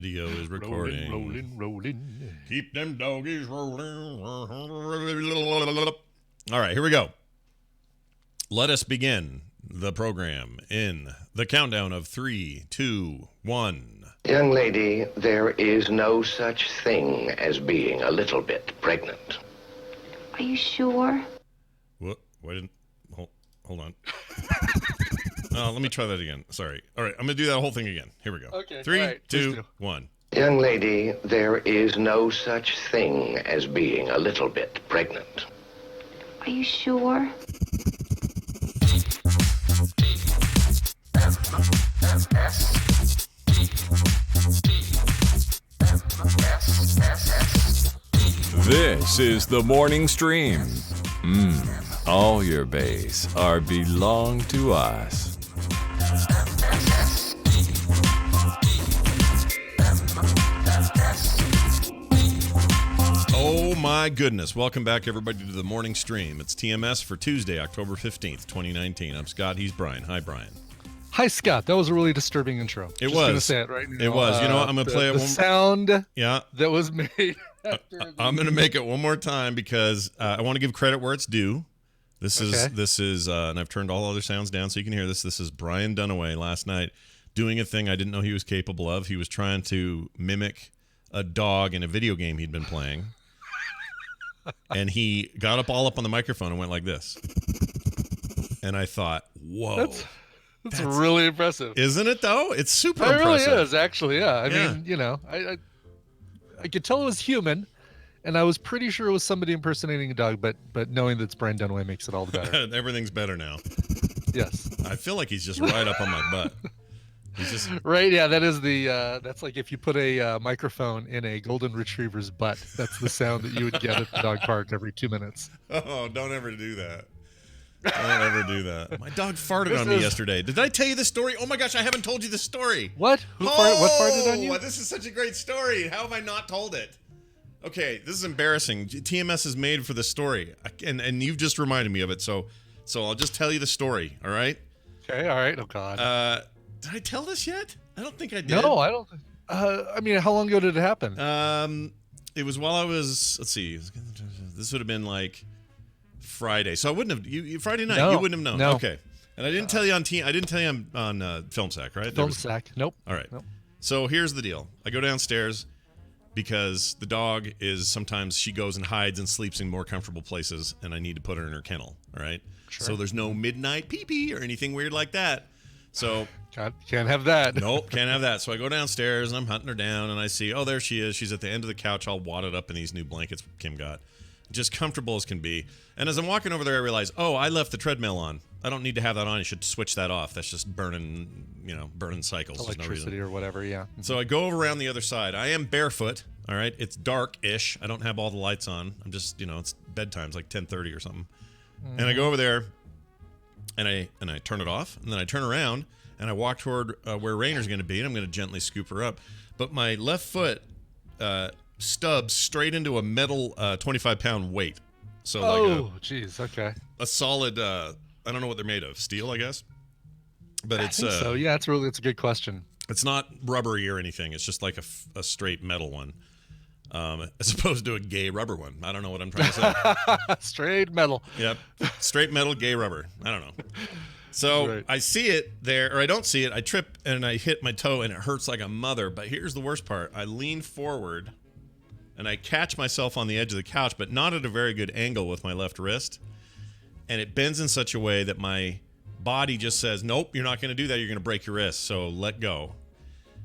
Dio is recording. Rolling. Keep them doggies rolling. All right, here we go. Let us begin the program in the countdown of 3, 2, 1. Young lady, there is no such thing as being a little bit pregnant. Are you sure? What? Wait, hold on. Let me try that again. Sorry. All right, I'm going to do that whole thing again. Here we go. Okay. 3, right, 2, 1. Young lady, there is no such thing as being a little bit pregnant. Are you sure? This is the morning stream. All your bays are belong to us. Oh my goodness. Welcome back, everybody, to the morning stream. It's TMS for Tuesday, October 15th, 2019. I'm Scott. He's Brian. Hi, Brian. Hi, Scott. That was a really disturbing intro. It Just was. Gonna say it right now. It was. You know what? I'm going to play it the one sound Yeah. that was made. I'm going to make it one more time because I want to give credit where it's due. This is, and I've turned all other sounds down so you can hear this. This is Brian Dunaway last night doing a thing I didn't know he was capable of. He was trying to mimic a dog in a video game he'd been playing. And he got all up on the microphone and went like this. And I thought, whoa. That's really impressive. Isn't it, though? It's super It really impressive. is, actually, yeah. I Yeah. mean, you know, I could tell it was human, and I was pretty sure it was somebody impersonating a dog, but knowing that it's Brian Dunaway makes it all the better. Everything's better now. Yes. I feel like he's just right up on my butt. He's just Right, yeah, that is that's like if you put a microphone in a golden retriever's butt. That's the sound that you would get at the dog park every 2 minutes. Oh, don't ever do that. Don't ever do that. My dog farted on me is- yesterday. Did I tell you this story? Oh my gosh, I haven't told you this story. What? What farted on you? This is such a great story. How have I not told it? Okay, this is embarrassing. TMS is made for this story, and you've just reminded me of it. So I'll just tell you the story. All right. Okay, all right. Oh, God. Did I tell this yet? I don't think I did. No, I don't. I mean, how long ago did it happen? It was while I was. Let's see. This would have been like Friday, so I wouldn't have. You Friday night. No, You wouldn't have known. no. Okay. And I didn't tell you on I didn't tell you on Film Sack, right? Film sack. Nope. All right. Nope. So here's the deal. I go downstairs because the dog is sometimes she goes and hides and sleeps in more comfortable places, and I need to put her in her kennel. All right. Sure. So there's no midnight pee-pee or anything weird like that. So Can't have that. nope, can't have that. So I go downstairs and I'm hunting her down, and I see, oh, there she is. She's at the end of the couch, all wadded up in these new blankets Kim got. Just comfortable as can be. And as I'm walking over there, I realize, oh, I left the treadmill on. I don't need to have that on. You should switch that off. That's just burning cycles. There's no Electricity reason. or whatever, yeah. So I go around the other side. I am barefoot, all right? It's dark-ish. I don't have all the lights on. I'm just, it's bedtime. It's like 10:30 or something. And I go over there, and I turn it off, and then I turn around, and I walk toward where Rainer's going to be, and I'm going to gently scoop her up. But my left foot stubs straight into a metal 25-pound weight. So Oh, jeez. Okay. a solid, I don't know what they're made of. Steel, I guess? But I it's think so. Yeah, it's a good question. it's not rubbery or anything. It's just like a straight metal one. As opposed to a gay rubber one. I don't know what I'm trying to say. Straight metal. Yep. Straight metal, gay rubber. I don't know. So Right. I see it there, or I don't see it. I trip and I hit my toe and it hurts like a mother. But here's the worst part. I lean forward and I catch myself on the edge of the couch, but not at a very good angle with my left wrist. And it bends in such a way that my body just says, nope, you're not going to do that. You're going to break your wrist. So let go.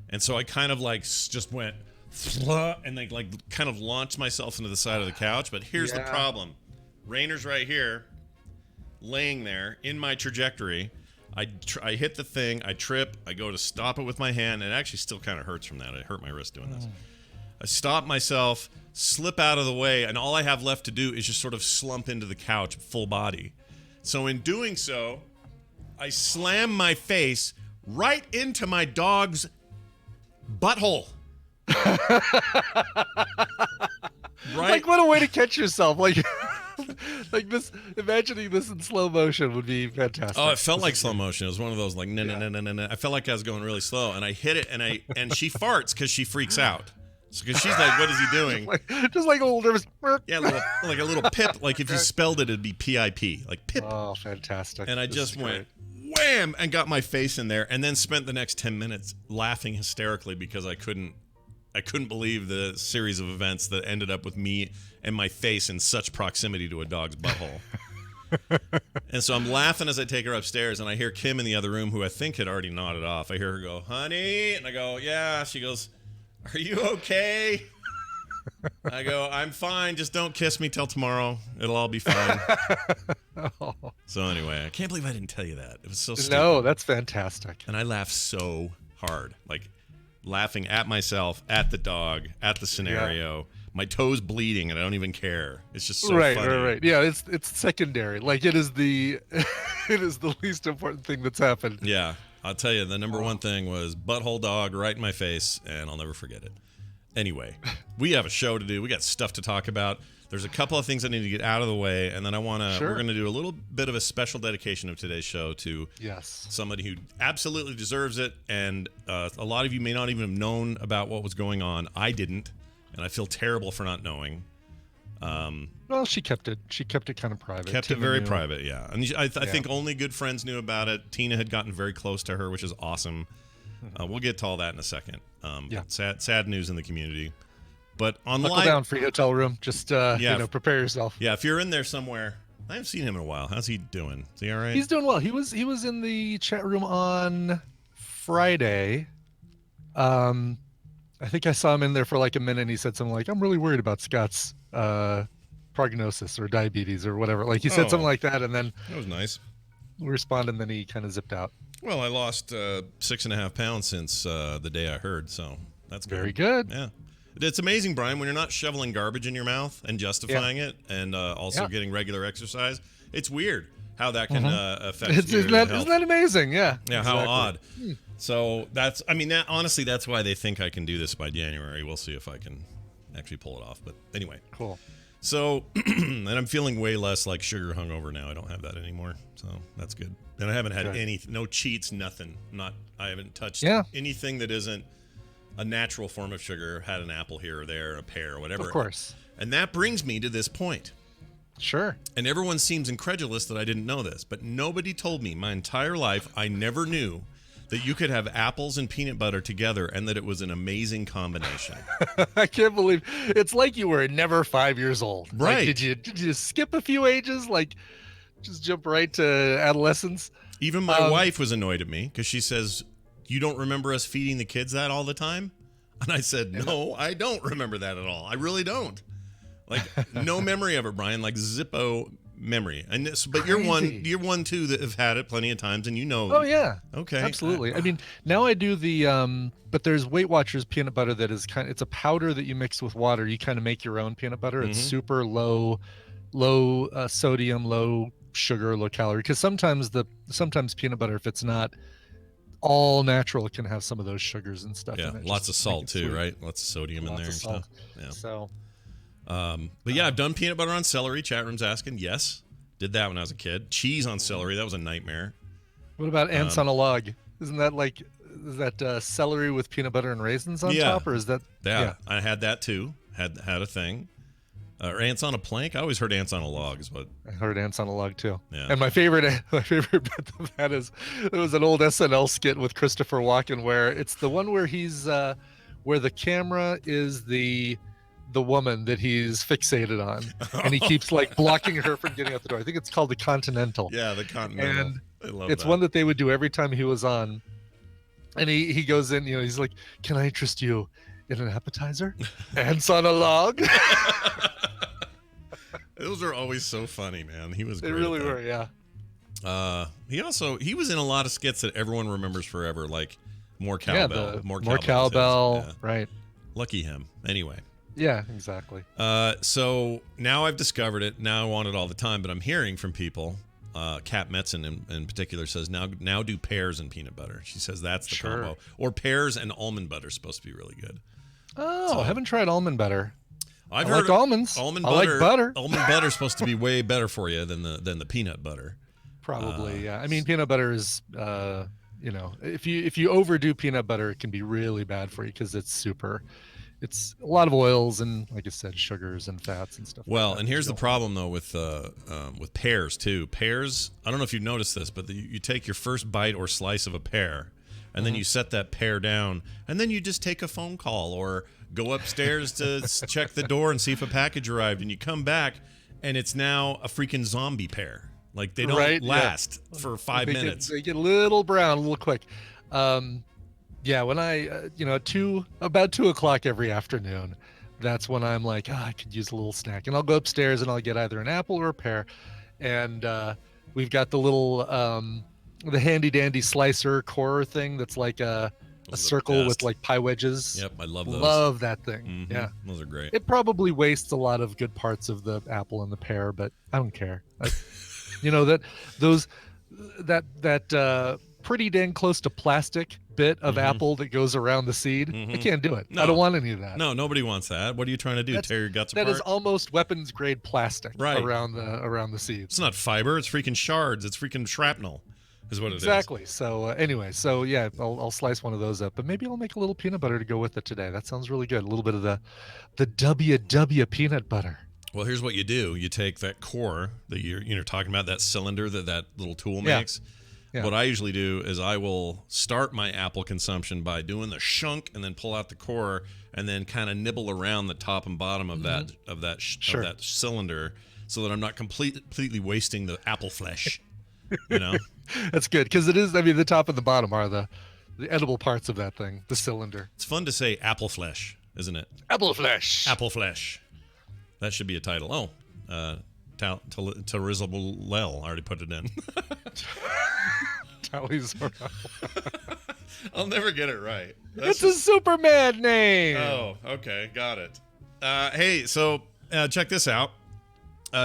And so I kind of like just went and like kind of launched myself into the side of the couch. But here's the problem. Rainer's right here, laying there in my trajectory. I hit the thing, I trip, I go to stop it with my hand, and it actually still kind of hurts from that. It hurt my wrist doing this. I stop myself, slip out of the way, and all I have left to do is just sort of slump into the couch full body. So in doing so, I slam my face right into my dog's butthole. Right? Like, what a way to catch yourself. Like Like this, imagining this in slow motion would be fantastic. Oh, it felt like slow motion. It was one of those like no. I felt like I was going really slow, and I hit it, and she farts because she freaks out. Because she's like, "What is he doing?" just like a little nervous. Yeah, like a little pip. Like if you spelled it, it'd be PIP, like pip. Oh, fantastic! And I just went wham and got my face in there, and then spent the next 10 minutes laughing hysterically because I couldn't believe the series of events that ended up with me and my face in such proximity to a dog's butthole. And so I'm laughing as I take her upstairs, and I hear Kim in the other room, who I think had already nodded off. I hear her go, "Honey," and I go, "Yeah." She goes, "Are you okay?" I go, "I'm fine. Just don't kiss me till tomorrow. It'll all be fine." Oh. So anyway, I can't believe I didn't tell you that. It was so stupid. No, that's fantastic. And I laughed so hard, like laughing at myself, at the dog, at the scenario. My toes bleeding, and I don't even care. It's just so funny. Right. Yeah, it's secondary. Like it is the least important thing that's happened. Yeah, I'll tell you, the number one thing was butthole dog right in my face, and I'll never forget it. Anyway, we have a show to do. We got stuff to talk about. There's a couple of things I need to get out of the way, and then we're going to do a little bit of a special dedication of today's show to somebody who absolutely deserves it, and a lot of you may not even have known about what was going on. I didn't, and I feel terrible for not knowing. Well, she kept it kind of private. Kept it very private, yeah. And I think only good friends knew about it. Tina had gotten very close to her, which is awesome. We'll get to all that in a second. Sad news in the community. But on Buckle down, free hotel room. Just prepare yourself. Yeah, if you're in there somewhere, I haven't seen him in a while. How's he doing? Is he all right? He's doing well. He was in the chat room on Friday. I think I saw him in there for like a minute, and he said something like, "I'm really worried about Scott's prognosis or diabetes or whatever." Like he said something like that, and then that was nice. We responded, and then he kind of zipped out. Well, I lost 6.5 pounds since the day I heard, so that's good. Very good. Yeah. It's amazing, Brian, when you're not shoveling garbage in your mouth and justifying it, and also getting regular exercise. It's weird how that can affect your health. Isn't that amazing? Yeah. Yeah, exactly. How odd. So honestly, that's why they think I can do this by January. We'll see if I can actually pull it off. But anyway. Cool. So, and I'm feeling way less like sugar hungover now. I don't have that anymore. So that's good. And I haven't had no cheats, nothing. I haven't touched anything that isn't a natural form of sugar. Had an apple here or there, a pear, or whatever. Of course. And that brings me to this point. Sure. And everyone seems incredulous that I didn't know this, but nobody told me my entire life. I never knew that you could have apples and peanut butter together and that it was an amazing combination. I can't believe it's like you were never 5 years old. Right. Like, did you skip a few ages? Like just jump right to adolescence? Even my wife was annoyed at me because she says, "You don't remember us feeding the kids that all the time?" And I said, "No, I don't remember that at all. I really don't." Like no memory of it, Brian, like Zippo memory. And but you're one too that have had it plenty of times, and you know. Oh yeah. Okay. Absolutely. I mean, now I do the but there's Weight Watchers peanut butter that is it's a powder that you mix with water. You kind of make your own peanut butter. It's super low sodium, low sugar, low calorie, because sometimes peanut butter, if it's not all natural, it can have some of those sugars and stuff in it. Lots of salt too, right? Lots of sodium in there and stuff. Yeah. So but yeah, I've done peanut butter on celery. Chat room's asking. Yes, did that when I was a kid. Cheese on celery, that was a nightmare. What about ants on a log? Isn't that celery with peanut butter and raisins on top, or is that? Yeah, I had that too. Had a thing. Or ants on a plank. I always heard ants on a log is what. I heard ants on a log too. Yeah. And my favorite bit of that is there was an old SNL skit with Christopher Walken where it's the one where he's where the camera is the woman that he's fixated on, and he keeps like blocking her from getting out the door. I think it's called the Continental. Yeah, the Continental. And I love it's that. one that they would do every time he was on. And he goes in, he's like, "Can I interest you in an appetizer?" Ants on a log. Those are always so funny, man. He was great. They really were, yeah. He was in a lot of skits that everyone remembers forever, like More Cowbell. Yeah, More Cowbell, yeah. right. Lucky him. Anyway. Yeah, exactly. So now I've discovered it. Now I want it all the time, but I'm hearing from people. Kat Metzen in particular says now do pears and peanut butter. She says that's the combo. Or pears and almond butter is supposed to be really good. Oh, I haven't tried almond butter. I've I heard like almonds. Almond I butter. like butter. Almond butter is supposed to be way better for you than the peanut butter. Probably, yeah. I mean, peanut butter is, if you overdo peanut butter, it can be really bad for you because it's a lot of oils and, like I said, sugars and fats and stuff. Well, like that. and here's the problem though with pears too. Pears, I don't know if you've noticed this, but you take your first bite or slice of a pear, and then you set that pear down, and then you just take a phone call or go upstairs to check the door and see if a package arrived, and you come back, and it's now a freaking zombie pear. Like they don't last for 5 minutes. They get a little brown, a little quick. Yeah, when I, about 2:00 every afternoon, that's when I'm like, I could use a little snack, and I'll go upstairs and I'll get either an apple or a pear, and we've got the little, the handy dandy slicer core thing that's like a circle with like pie wedges. Yep, I love those. Love that thing. Mm-hmm. Yeah, those are great. it probably wastes a lot of good parts of the apple and the pear, but I don't care. That pretty dang close to plastic bit of apple that goes around the seed. I can't do it. No. I don't want any of that. No, nobody wants that. What are you trying to do? Tear your guts apart? That is almost weapons grade plastic Right. around the seeds. It's not fiber. It's freaking shards. It's freaking shrapnel. Is what it is. Exactly. So anyway, yeah, I'll slice one of those up, but maybe I'll make a little peanut butter to go with it today. That sounds really good. A little bit of the WW peanut butter. Well, here's what you do. You take that core that you're talking about, that cylinder that little tool makes. Yeah. What I usually do is I will start my apple consumption by doing the shunk and then pull out the core and then kind of nibble around the top and bottom of that cylinder so that I'm not completely wasting the apple flesh. That's good because it is. I mean, the top and the bottom are the edible parts of that thing, the cylinder. It's fun to say apple flesh, isn't it? Apple flesh. Apple flesh. That should be a title. Tarizable Lel. I already put it in. I'll never get it right. It's a Superman name. Oh, okay. Got it. Hey, so check this out.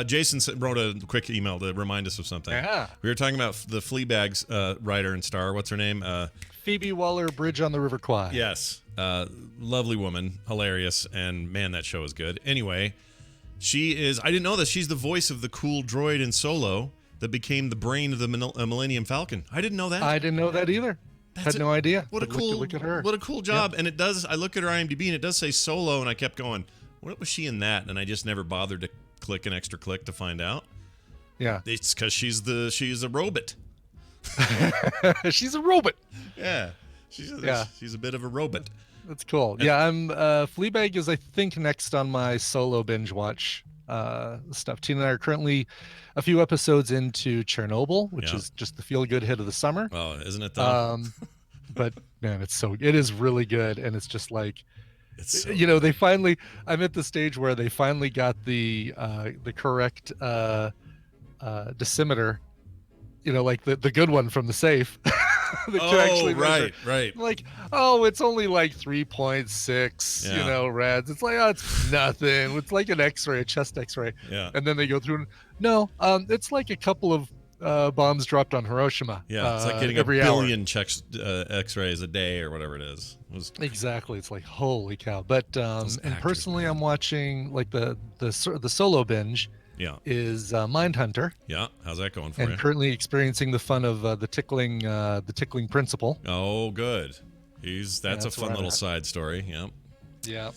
Jason wrote a quick email to remind us of something. Yeah. We were talking about the Fleabag's writer and star. What's her name? Phoebe Waller-Bridge on the River Kwai. Yes. Lovely woman. Hilarious. And, man, that show is good. Anyway, I didn't know this. She's the voice of the cool droid in Solo that became the brain of the Millennium Falcon. I didn't know that. I didn't know that either. Had no idea. What a cool look at her. What a cool job. Yep. And it does. I look at her IMDb and it does say Solo, and I kept going, what was she in that? And I just never bothered to click an extra click to find out. Yeah. It's because she's a robot. She's a robot. Yeah. She's a bit of a robot. That's cool. Yeah, I'm Fleabag is I think next on my Solo binge watch stuff. Tina and I are currently a few episodes into Chernobyl, which is just the feel good hit of the summer. Oh, isn't it though? But man, it is really good, and it's just like it's so they finally. I'm at the stage where they finally got the correct decimeter. Like the good one from the safe. Right. Like, it's only like 3.6, rads. It's like, it's nothing. It's like an X-ray, a chest X-ray. Yeah. And then they go through. It's like a couple of bombs dropped on Hiroshima. Yeah, it's like getting every a hour. billion X-rays a day or whatever it is. Exactly. It's like, holy cow. But and personally, man. I'm watching like the Solo binge. Yeah. Is Mindhunter. Yeah. How's that going for and you? Currently experiencing the fun of the tickling principle. Oh, good. That's a fun little side story. Yeah. Yeah.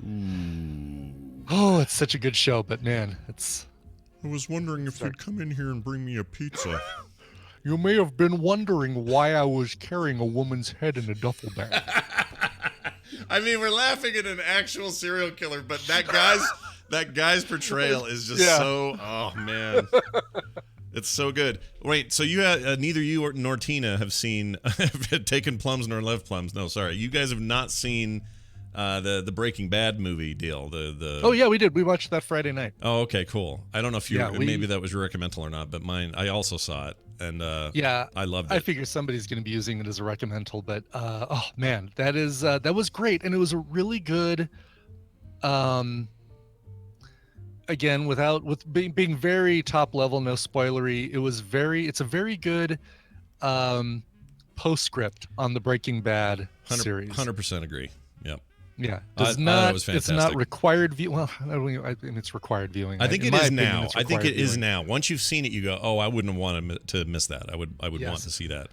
And it's such a good show, but man, it's. I was wondering if you'd come in here and bring me a pizza. You may have been wondering why I was carrying a woman's head in a duffel bag. I mean, we're laughing at an actual serial killer, but that guy's portrayal is just so. Oh man, it's so good. Wait, so you had neither you nor Tina have seen taken plums nor left plums. No, sorry, you guys have not seen the Breaking Bad movie deal. Oh yeah, we did. We watched that Friday night. Oh, okay, cool. I don't know if maybe that was your recommendal or not, but mine. I also saw it, and I loved it. I figure somebody's going to be using it as a recommendal, but oh man, that was great, and it was a really good. Again, with being very top level, no spoilery. It's a very good postscript on the Breaking Bad series. 100% agree. Yep. Yeah, I does thought not. it was It's not fantastic. required view. Well, I mean, it's required viewing. I think In it my is opinion, now. it's I think required it is viewing. now. Once you've seen it, you go, "Oh, I wouldn't want to miss that. I would want Yes. to see that."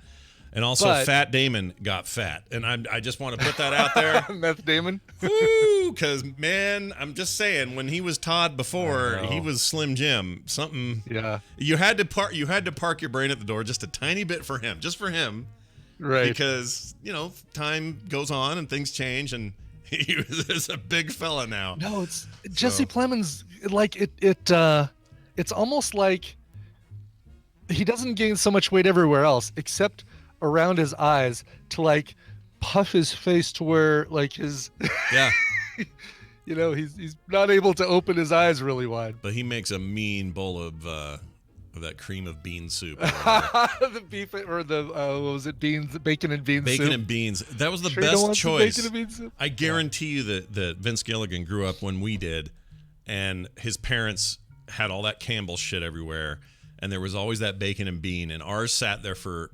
And also, But- Fat Damon got fat, and I just want to put that out there. Meth Damon. Woo! Because man, I'm just saying, when he was Todd before, I know. he was Slim Jim. Something Yeah. you had to park. You had to park your brain at the door just a tiny bit for him, just for him, Right. because time goes on and things change, and he is a big fella now. No, it's Jesse Plemons. Like it's almost like he doesn't gain so much weight everywhere else, except around his eyes, to like puff his face to where like his, Yeah, he's not able to open his eyes really wide. but he makes a mean bowl of that cream of bean soup. The beef or the what was it? Bacon and beans. Bacon soup. and beans. That was the Sure you don't best want some choice. bacon and bean soup? I guarantee you that Vince Gilligan grew up when we did, and his parents had all that Campbell shit everywhere, and there was always that bacon and bean, and ours sat there for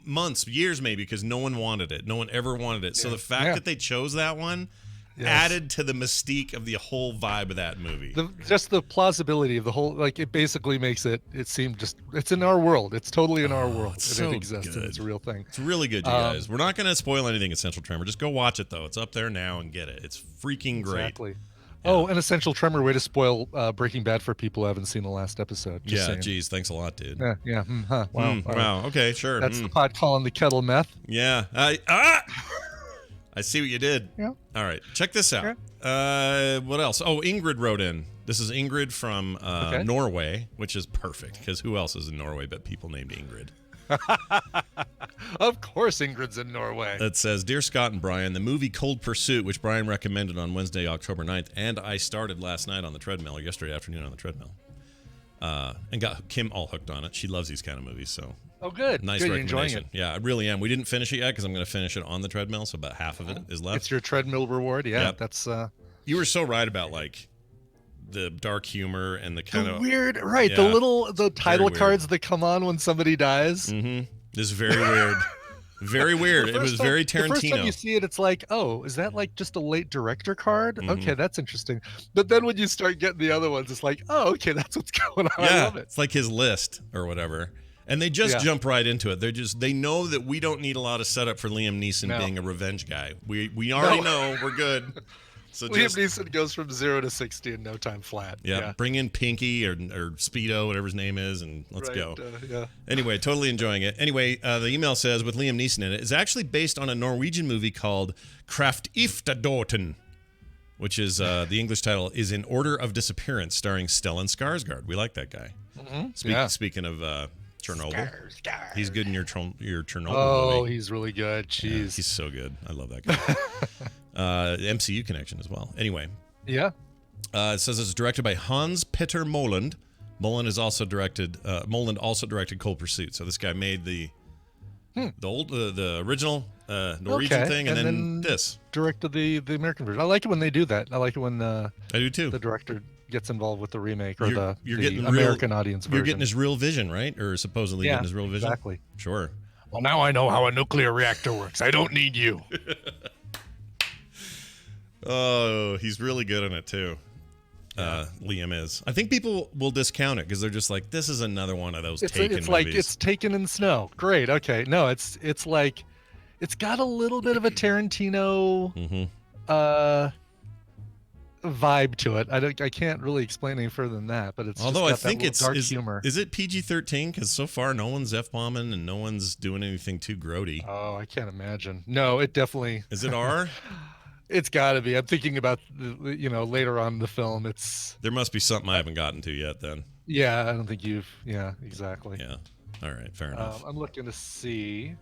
months, years maybe, because no one wanted it. No one ever wanted it. So the fact Yeah. that they chose that one Yes. added to the mystique of the whole vibe of that movie. Just the plausibility of the whole, like it basically makes it seem it's in our world. It's totally in our world. it's and so it exists. And it's a good. real thing. It's really good, you guys. We're not going to spoil anything at Central Tremor. Just go watch it, though. It's up there now and get it. It's freaking great. Exactly. Oh, an Essential Tremor way to spoil Breaking Bad for people who haven't seen the last episode. Just Yeah, saying. geez. Thanks a lot, dude. Yeah. Wow. Wow. Okay, sure. That's the pot calling the kettle meth. Yeah. I see what you did. Yeah. All right. Check this out. What else? Oh, Ingrid wrote in. This is Ingrid from Norway, which is perfect because who else is in Norway but people named Ingrid? Of course, Ingrid's in Norway. That says, Dear Scott and Brian, the movie Cold Pursuit, which Brian recommended on Wednesday, October 9th, and I started last night on the treadmill, or yesterday afternoon on the treadmill, and got Kim all hooked on it. She loves these kind of movies, so Oh, good. nice Good, you're enjoying recommendation. it. Yeah, I really am. We didn't finish it yet because I'm going to finish it on the treadmill, so about half of it is left. It's your treadmill reward. Yeah, Yep. that's You were so right about like the dark humor and the kind the of weird. Right, Yeah. the title weird. cards that come on when somebody dies. Mm-hmm. This is very weird. Very weird. It was very The first time Tarantino. you see it, it's like, oh, is that like just a late director card? Mhm. Okay, that's interesting. But then when you start getting the other ones, it's like, oh, okay, that's what's going on. I Yeah, love it. it's like his list or whatever. And they just Yeah. jump right into it. They know that we don't need a lot of setup for Liam Neeson No. being a revenge guy. We already know we're good. So Liam just Neeson goes from 0 to 60 in no time flat. yeah, bring in Pinky or Speedo, whatever his name is, and let's Right, go. yeah. Anyway, totally enjoying it. Anyway, the email says, with Liam Neeson in it, it's actually based on a Norwegian movie called Kraftiftadorten, which is the English title is In Order of Disappearance, starring Stellan Skarsgård. We like that guy. Yeah. Speaking of Chernobyl, he's good in your Chernobyl Oh, movie. he's really good. Yeah, Jeez. he's so good. I love that guy. MCU connection as well. Anyway, Yeah. it says it's directed by Hans Petter Moland. Moland also directed Cold Pursuit. So this guy made the original Norwegian Okay, thing, and and then then- this. Directed the American version. I like it when they do that. I like it when I do too. the director gets involved with the remake or You're the getting American audience version. You're getting his real vision, right? Or supposedly Yeah, getting his real vision. exactly. Sure. Well, now I know how a nuclear reactor works. I don't need you. Oh, he's really good in it too. Liam is. I think people will discount it because they're just like, this is another one of those It's Taken it's like movies. it's Taken in snow. Great. Okay. No, it's like it's got a little bit of a Tarantino Mhm. vibe to it. I can't really explain any further than that, but it's Although I just got that think little it's dark humor. Is it PG-13? Because so far no one's f-bombing and no one's doing anything too grody. Oh, I can't imagine. No, it definitely. Is it R? It's got to be. I'm thinking about later on in the film. It's There must be something I haven't gotten to yet. Then. yeah. I don't think you've. Yeah, exactly. Yeah. All right. Fair enough. I'm looking to see.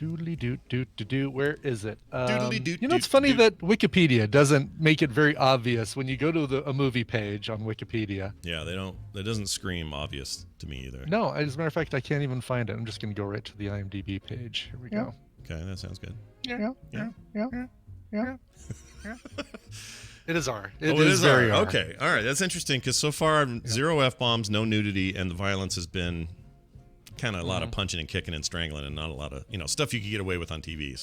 Doodly doot doot doot doot. Where is it? Doodly doot You know, it's doot funny doot. that Wikipedia doesn't make it very obvious when you go to a movie page on Wikipedia. Yeah. They don't. That doesn't scream obvious to me either. No, as a matter of fact, I can't even find it. I'm just going to go right to the IMDb page. Here we go. Okay. That sounds good. Yeah. It is R. It is very R. R. Okay. All right. That's interesting because so far 0 f-bombs, no nudity, and the violence has been kind of a lot of punching and kicking and strangling, and not a lot of stuff you could get away with on TV.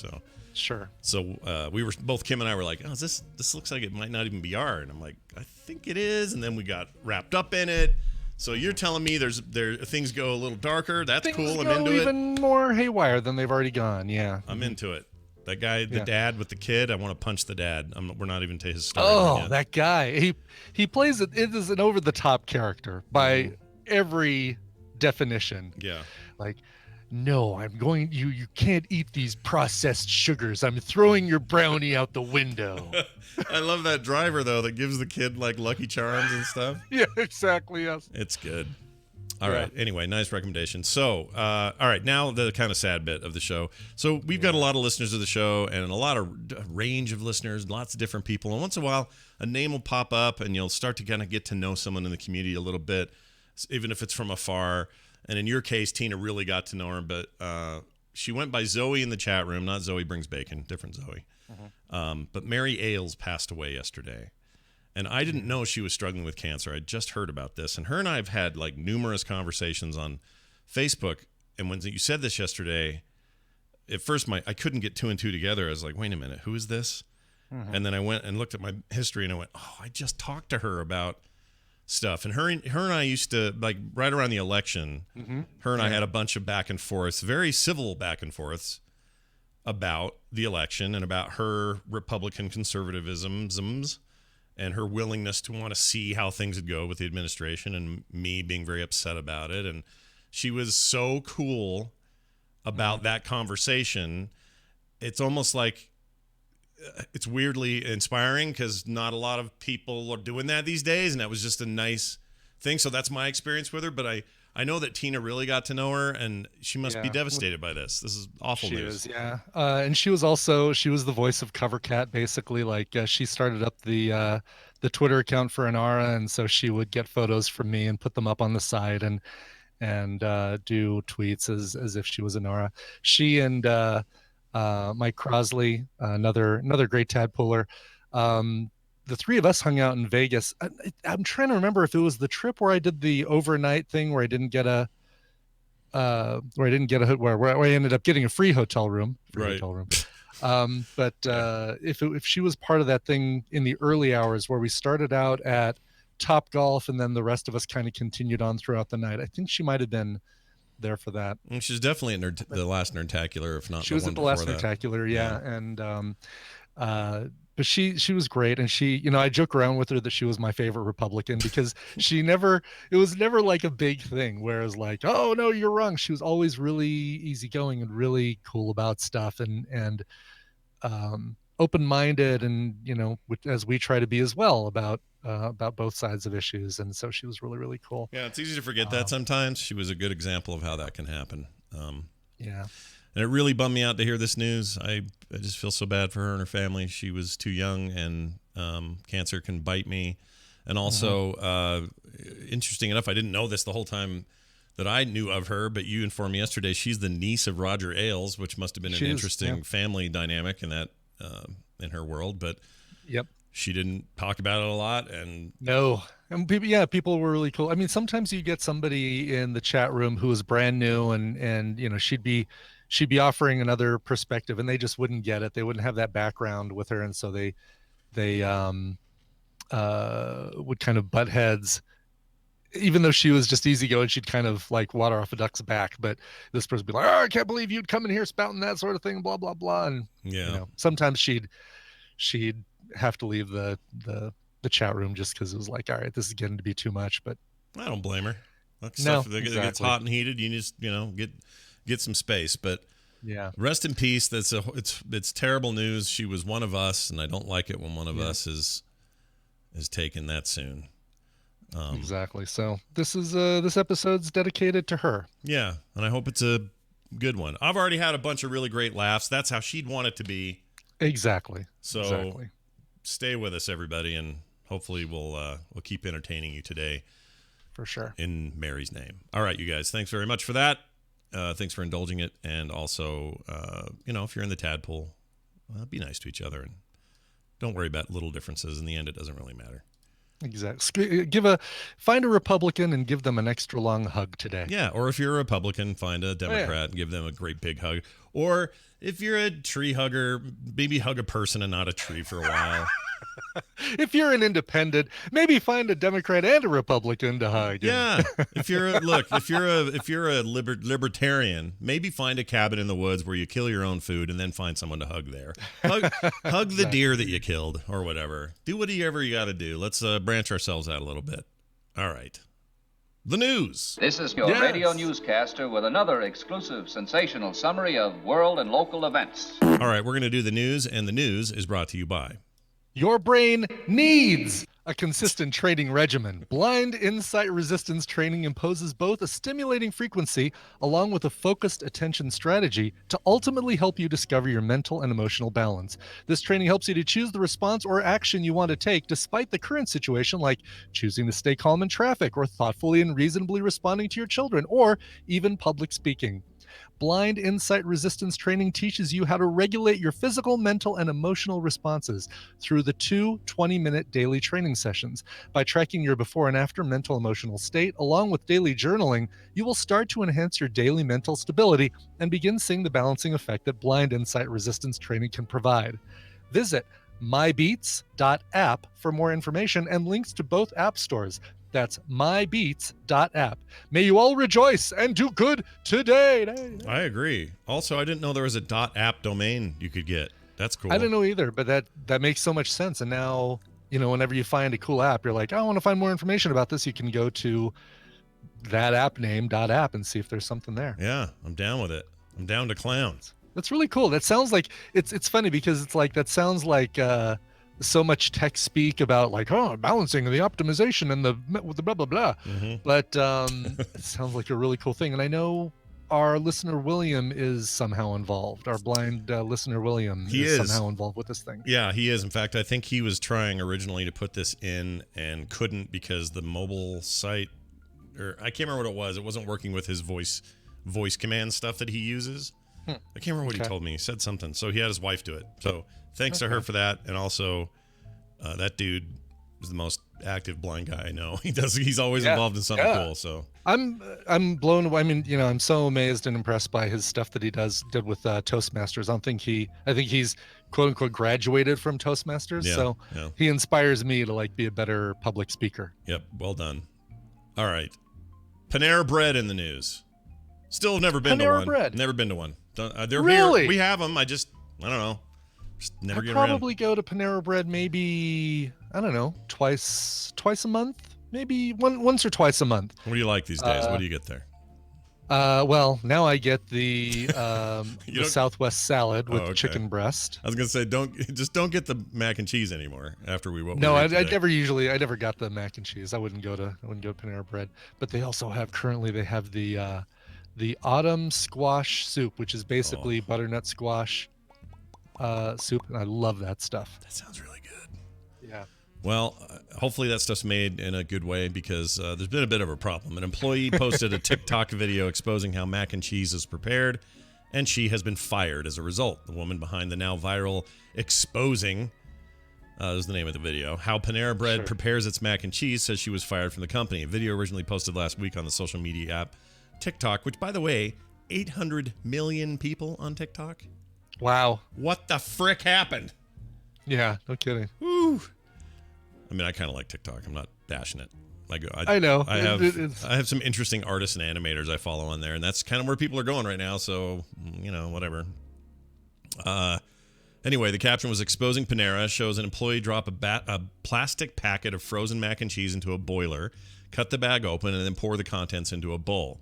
Sure. So we were both, Kim and I were like, oh, this looks like it might not even be R, and I'm like, I think it is, and then we got wrapped up in it. So you're telling me there things go a little darker. That's cool. I'm into it. Even more haywire than they've already gone. Yeah. I'm into it. That guy, the dad with the kid, I want to punch the dad. We're not even to his story. Oh, that guy. He plays it. It is an over the top character by every definition. Yeah. Like, no, you can't eat these processed sugars. I'm throwing your brownie out the window. I love that driver though that gives the kid like Lucky Charms and stuff. Yeah, exactly. Yes. It's good. All right. Anyway, nice recommendation. So, all right, now the kind of sad bit of the show. So we've got a lot of listeners of the show and a lot of range of listeners, lots of different people. And once in a while, a name will pop up and you'll start to kind of get to know someone in the community a little bit, even if it's from afar. And in your case, Tina really got to know her, but she went by Zoe in the chat room, not Zoe Brings Bacon, different Zoe. But Mary Ailes passed away yesterday. And I didn't know she was struggling with cancer. I just heard about this. And her and I have had like numerous conversations on Facebook. And when you said this yesterday, at first I couldn't get two and two together. I was like, wait a minute, who is this? And then I went and looked at my history and I went, oh, I just talked to her about stuff. And her and I used to, like, right around the election, her and I had a bunch of back and forths, very civil back and forths about the election and about her Republican conservatisms and her willingness to want to see how things would go with the administration, and me being very upset about it. And she was so cool about that conversation. It's almost like it's weirdly inspiring because not a lot of people are doing that these days, and that was just a nice thing. So that's my experience with her, but I know that Tina really got to know her, and she must be devastated by this. This is awful news. She is, yeah. And she was the voice of Cover Cat, basically. Like, she started up the Twitter account for Inara, and so she would get photos from me and put them up on the site and do tweets as if she was Inara. She and Mike Crosley, another great tadpooler. The three of us hung out in Vegas. I'm trying to remember if it was the trip where I did the overnight thing where I didn't get a where I ended up getting a free hotel room. But if she was part of that thing in the early hours where we started out at Top Golf and then the rest of us kind of continued on throughout the night, I think she might have been there for that. And she's definitely at the last Nerdtacular, if not she was at the last Nerdtacular, yeah. And but she was great, and she, I joke around with her that she was my favorite Republican because it was never like a big thing, whereas like, oh no, you're wrong. She was always really easygoing and really cool about stuff and open-minded, and as we try to be as well about both sides of issues. And so she was really, really cool. Yeah, it's easy to forget that sometimes. She was a good example of how that can happen. Yeah. And it really bummed me out to hear this news. I just feel so bad for her and her family. She was too young, and cancer can bite me. And also, interesting enough, I didn't know this the whole time that I knew of her, but you informed me yesterday she's the niece of Roger Ailes, which must have been an interesting family dynamic in that in her world. But she didn't talk about it a lot. And no. And people were really cool. I mean, sometimes you get somebody in the chat room who is brand new and she'd be offering another perspective, and they just wouldn't get it. They wouldn't have that background with her, and so they would kind of butt heads. Even though she was just easygoing, she'd kind of like water off a duck's back. But this person would be like, "Oh, I can't believe you'd come in here spouting that sort of thing," blah blah blah. And sometimes she'd have to leave the chat room just because it was like, all right, this is getting to be too much. But I don't blame her. That stuff that gets hot and heated, you just get some space. But rest in peace. It's terrible news. She was one of us, and I don't like it when one of us is taken that soon. Exactly. So this episode's dedicated to her. Yeah, and I hope it's a good one. I've already had a bunch of really great laughs. That's how she'd want it to be. Exactly. So stay with us, everybody, and hopefully we'll keep entertaining you today. For sure. In Mary's name. All right, you guys. Thanks very much for that. Thanks for indulging it. And also, if you're in the tadpole, be nice to each other and don't worry about little differences. In the end, it doesn't really matter. Exactly. Find a Republican and give them an extra long hug today. Yeah, or if you're a Republican, find a Democrat and give them a great big hug. Or if you're a tree hugger, maybe hug a person and not a tree for a while. If you're an independent, maybe find a Democrat and a Republican to hug. Yeah. If you're a libertarian, maybe find a cabin in the woods where you kill your own food and then find someone to hug there. Hug the deer that you killed or whatever. Do whatever you got to do. Let's branch ourselves out a little bit. All right. The news. This is your radio newscaster with another exclusive sensational summary of world and local events. All right, we're going to do the news, and the news is brought to you by... Your brain needs a consistent training regimen. Blind Insight Resistance training imposes both a stimulating frequency along with a focused attention strategy to ultimately help you discover your mental and emotional balance. This training helps you to choose the response or action you want to take despite the current situation, like choosing to stay calm in traffic or thoughtfully and reasonably responding to your children or even public speaking. Blind Insight Resistance training teaches you how to regulate your physical, mental, and emotional responses through the 2 20-minute daily training sessions. By tracking your before and after mental emotional state, along with daily journaling, you will start to enhance your daily mental stability and begin seeing the balancing effect that Blind Insight Resistance training can provide. Visit mybeats.app for more information and links to both app stores. That's mybeats.app. May you all rejoice and do good today. I agree. Also, I didn't know there was a .app domain you could get. That's cool. I didn't know either, but that makes so much sense. And now, whenever you find a cool app, you're like, I want to find more information about this. You can go to that app name .app and see if there's something there. Yeah, I'm down with it. I'm down to clowns. That's really cool. That sounds like it's funny because it's like that sounds like so much tech speak about like, balancing the optimization and the blah blah blah. Mm-hmm. But it sounds like a really cool thing. And I know our listener William is somehow involved. Our blind listener William is somehow involved with this thing. Yeah, he is. In fact, I think he was trying originally to put this in and couldn't because the mobile site, or I can't remember what it was. It wasn't working with his voice command stuff that he uses. I can't remember what he told me. He said something. So he had his wife do it. So thanks to her for that. And also, that dude is the most active blind guy I know. He's always involved in something cool. So I'm blown away. I mean, I'm so amazed and impressed by his stuff that he did with Toastmasters. I think he's quote unquote graduated from Toastmasters. So he inspires me to like be a better public speaker. Yep. Well done. All right. Panera Bread in the news. Still have never been to one. Bread. Never been to one. They're really? Here. We have them. I don't know. Just never get probably around. go to Panera Bread maybe, I don't know, twice a month, maybe once or twice a month. What do you like these days? What do you get there? Well, now I get the Southwest salad with chicken breast. I was gonna say don't get the mac and cheese anymore after we went. No, I never got the mac and cheese. I wouldn't go to Panera Bread. But they also have the autumn squash soup, which is basically butternut squash soup, and I love that stuff. That sounds really good. Yeah. Well, hopefully that stuff's made in a good way because there's been a bit of a problem. An employee posted a TikTok video exposing how mac and cheese is prepared, and she has been fired as a result. The woman behind the now viral exposing is the name of the video. How Panera Bread prepares its mac and cheese says she was fired from the company. A video originally posted last week on the social media app TikTok, which, by the way, 800 million people on TikTok. Wow. What the frick happened? Yeah, no kidding. Woo. I mean, I kind of like TikTok. I'm not bashing it. I know. I have some interesting artists and animators I follow on there, and that's kind of where people are going right now. So, whatever. Anyway, the caption was exposing Panera, shows an employee drop a plastic packet of frozen mac and cheese into a boiler, cut the bag open, and then pour the contents into a bowl.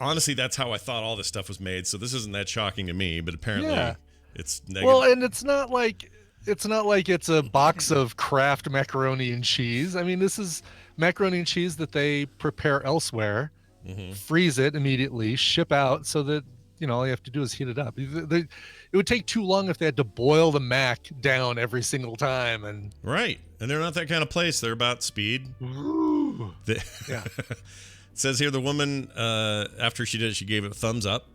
Honestly, that's how I thought all this stuff was made, so this isn't that shocking to me, but apparently it's negative. Well, and it's not like it's a box of Kraft macaroni and cheese. I mean, this is macaroni and cheese that they prepare elsewhere, freeze it immediately, ship out so that, all you have to do is heat it up. It would take too long if they had to boil the mac down every single time. And right. And they're not that kind of place. They're about speed. Yeah. It says here the woman, after she did it, she gave it a thumbs up.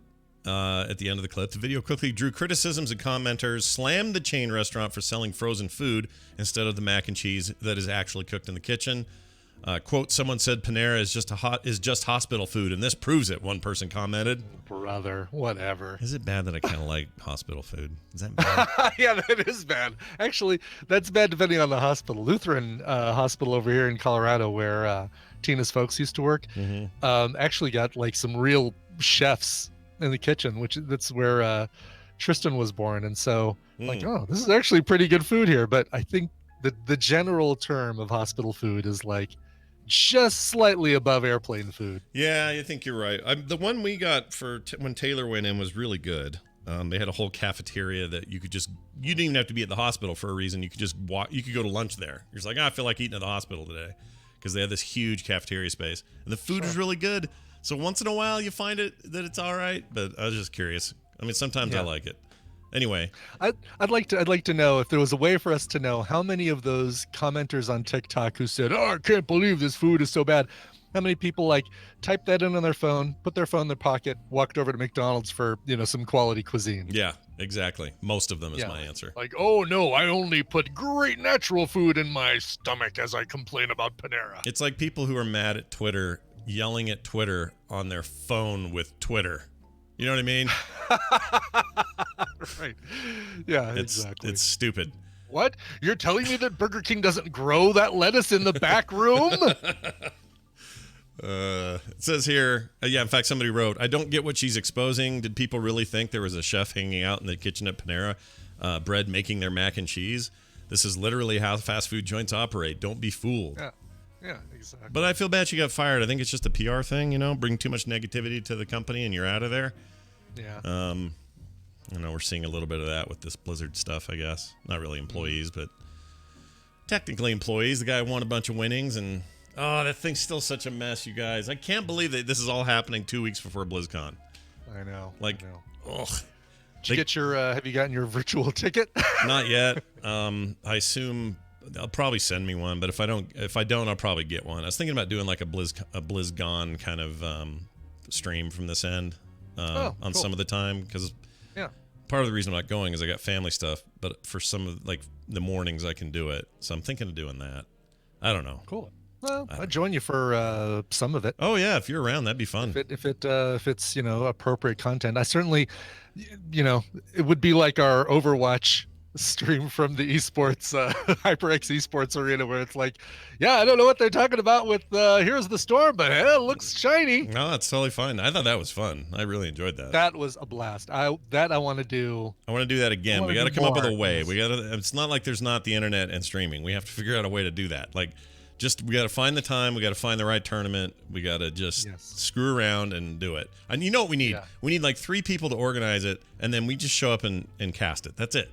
at the end of the clip. The video quickly drew criticisms and commenters slammed the chain restaurant for selling frozen food instead of the mac and cheese that is actually cooked in the kitchen. Quote, someone said Panera is just hospital food, and this proves it, one person commented. Brother, whatever. Is it bad that I kind of like hospital food? Is that bad? Yeah, that is bad. Actually, that's bad depending on the hospital. Lutheran hospital over here in Colorado, where Tina's folks used to work, actually got like some real chefs in the kitchen, that's where Tristan was born. And so like, oh, this is actually pretty good food here. But I think the general term of hospital food is like just slightly above airplane food. Yeah, I think you're right. The one we got for when Taylor went in was really good. They had a whole cafeteria that you didn't even have to be at the hospital for a reason. You could just walk. You could go to lunch there. You're just like, I feel like eating at the hospital today, because they have this huge cafeteria space and the food is really good. So once in a while you find that it's all right. But I was just curious. I mean, sometimes I like it. Anyway, I'd like to know if there was a way for us to know how many of those commenters on TikTok who said, "Oh, I can't believe this food is so bad," how many people like typed that in on their phone, put their phone in their pocket, walked over to McDonald's for some quality cuisine. Yeah, exactly. Most of them is my answer. Like, oh no, I only put great natural food in my stomach as I complain about Panera. It's like people who are mad at Twitter yelling at Twitter on their phone with Twitter. You know what I mean? Right. Yeah, exactly. It's stupid. What? You're telling me that Burger King doesn't grow that lettuce in the back room? It says here, in fact, somebody wrote, I don't get what she's exposing. Did people really think there was a chef hanging out in the kitchen at Panera Bread making their mac and cheese? This is literally how fast food joints operate. Don't be fooled. Yeah, exactly. But I feel bad she got fired. I think it's just a PR thing, bring too much negativity to the company and you're out of there. Yeah. We're seeing a little bit of that with this Blizzard stuff, I guess. Not really employees, but technically employees. The guy won a bunch of winnings, and that thing's still such a mess, you guys. I can't believe that this is all happening 2 weeks before BlizzCon. I know. Ugh. Did you get your? Have you gotten your virtual ticket? Not yet. I assume they'll probably send me one, but if I don't, I'll probably get one. I was thinking about doing like a BlizzCon kind of stream from this end on cool. some of the time, because part of the reason I'm not going is I got family stuff, but for some of like the mornings I can do it, so I'm thinking of doing that. I don't know. Cool. Well, I'd join you for some of it. Oh yeah, if you're around, that'd be fun. If it's appropriate content, I certainly, it would be like our Overwatch stream from the esports HyperX esports arena, where it's like, I don't know what they're talking about with here's the storm, but it looks shiny. No, that's totally fine. I thought that was fun. I really enjoyed that. That was a blast. I want to do. I want to do that again. We got to come up with a way. It's not like there's not the internet and streaming. We have to figure out a way to do that. Like, we got to find the time. We got to find the right tournament. We got to just screw around and do it. And you know what we need? Yeah. We need like 3 people to organize it, and then we just show up and cast it. That's it.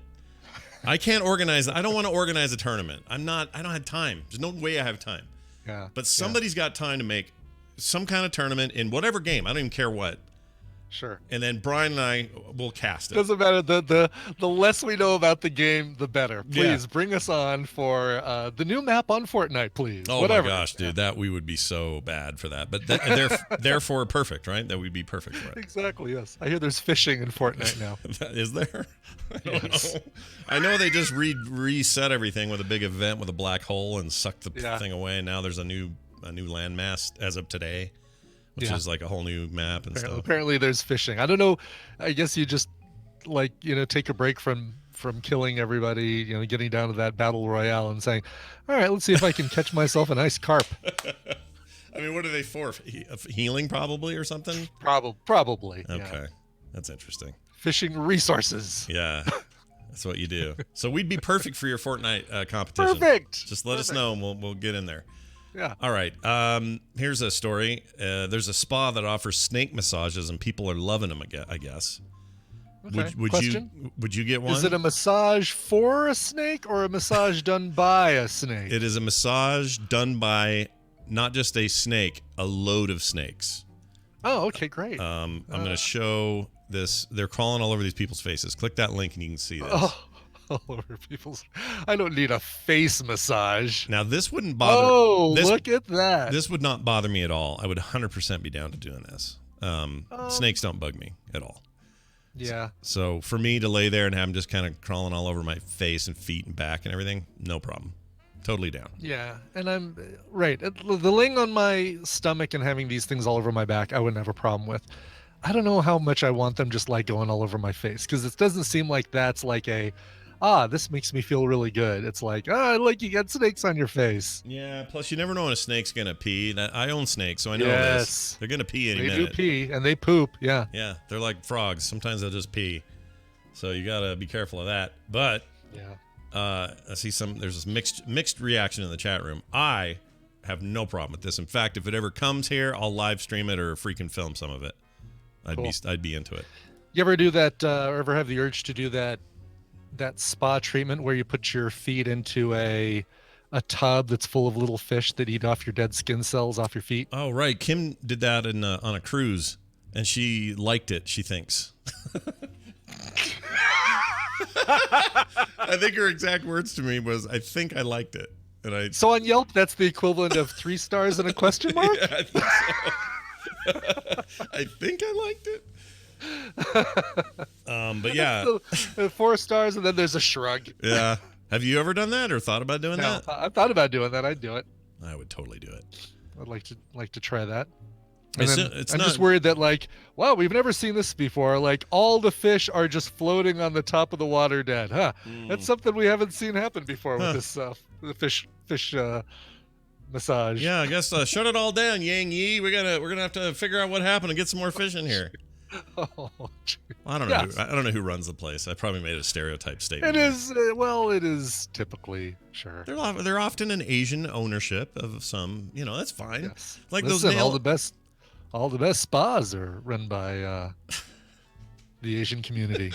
I can't organize. I don't want to organize a tournament. I don't have time. There's no way I have time. Yeah. But somebody's got time to make some kind of tournament in whatever game. I don't even care what. Sure. And then Brian and I will cast it. Doesn't matter. The less we know about the game, the better. Please bring us on for the new map on Fortnite, please. Oh Whatever. My gosh, dude, that we would be so bad for that. But therefore perfect, right? That we'd be perfect for it. Exactly. Yes. I hear there's fishing in Fortnite now. Is there? Yes. I know they just reset everything with a big event with a black hole and sucked the thing away. And now there's a new landmass as of today, which is like a whole new map and stuff. Apparently there's fishing. I don't know. I guess you just take a break from killing everybody, getting down to that battle royale and saying, all right, let's see if I can catch myself a nice carp. I mean, what are they for? Healing probably or something? Probably. Okay. Yeah. That's interesting. Fishing resources. Yeah. That's what you do. So we'd be perfect for your Fortnite competition. Perfect. Just let us know and we'll get in there. Yeah. All right. Here's a story. There's a spa that offers snake massages, and people are loving them, I guess. Okay. Would you get one? Is it a massage for a snake or a massage done by a snake? It is a massage done by not just a snake, a load of snakes. Oh, okay, great. I'm going to show this. They're crawling all over these people's faces. Click that link and you can see this. All over people's. I don't need a face massage. Now this wouldn't bother. Oh, look at that. This would not bother me at all. I would 100% be down to doing this. Snakes don't bug me at all. Yeah. So for me to lay there and have them just kind of crawling all over my face and feet and back and everything, no problem. Totally down. Yeah, and I'm right. The laying on my stomach and having these things all over my back, I wouldn't have a problem with. I don't know how much I want them just like going all over my face, because it doesn't seem like that's like this makes me feel really good. It's like, like you got snakes on your face. Yeah, plus you never know when a snake's going to pee. I own snakes, so I know Yes. this. They're going to pee any They minute. do pee, and they poop, yeah. Yeah, they're like frogs. Sometimes they'll just pee. So you got to be careful of that. But Yeah. I see there's this mixed reaction in the chat room. I have no problem with this. In fact, if it ever comes here, I'll live stream it or freaking film some of it. I'd be into it. You ever do that, or ever have the urge to do that spa treatment where you put your feet into a tub that's full of little fish that eat off your dead skin cells off your feet? Oh, right. Kim did that on a cruise, and she liked it, she thinks. I think her exact words to me was, I think I liked it. And So on Yelp, that's the equivalent of 3 stars and a question mark? Yeah, I think so. I think I liked it. But yeah. 4 stars, and then there's a shrug. Yeah. Have you ever done that or thought about doing No, that? I've thought about doing that. I'd do it. I would totally do it. I'd like to try that. And It's then it's I'm not, just worried that, like, wow, we've never seen this before. Like, all the fish are just floating on the top of the water dead. Huh. That's something we haven't seen happen before with this the fish massage. Yeah, I guess shut it all down, Yang Yi. We're gonna have to figure out what happened and get some more fish in here. Oh, I don't know. Yes. I don't know who runs the place. I probably made a stereotype statement. it is. It is typically, sure. They're often an Asian ownership of some. That's fine. Yes. Like Listen, those all the best spas are run by the Asian community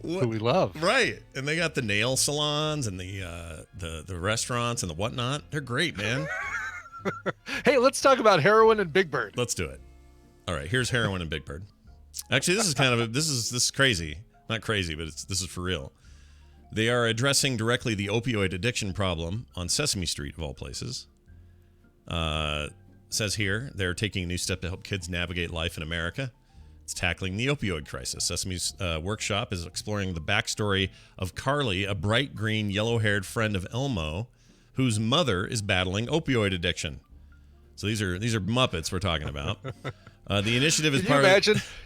who we love. Right, and they got the nail salons and the restaurants and the whatnot. They're great, man. Hey, let's talk about heroin and Big Bird. Let's do it. All right, here's heroin and Big Bird. Actually, this is kind of this is crazy. Not crazy, but this is for real. They are addressing directly the opioid addiction problem on Sesame Street, of all places. Says here they're taking a new step to help kids navigate life in America. It's tackling the opioid crisis. Sesame's workshop is exploring the backstory of Carly, a bright green, yellow-haired friend of Elmo, whose mother is battling opioid addiction. So these are Muppets we're talking about. The initiative is Can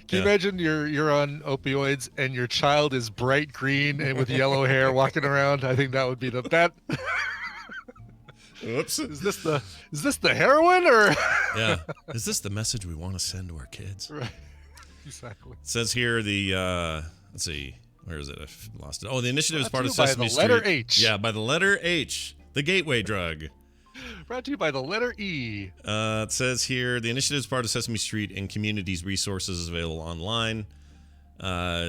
you imagine you're on opioids and your child is bright green and with yellow hair walking around? I think that would be that. Oops. Is this the heroin or? Yeah. Is this the message we want to send to our kids? Right. Exactly. It says here let's see, where is it? I've lost it. Oh, the initiative is part of Brought to you Sesame by the Street. letter H. Yeah, by the letter H, the gateway drug. Brought to you by the letter E. It says here the initiative is part of Sesame Street and Community's resources is available online.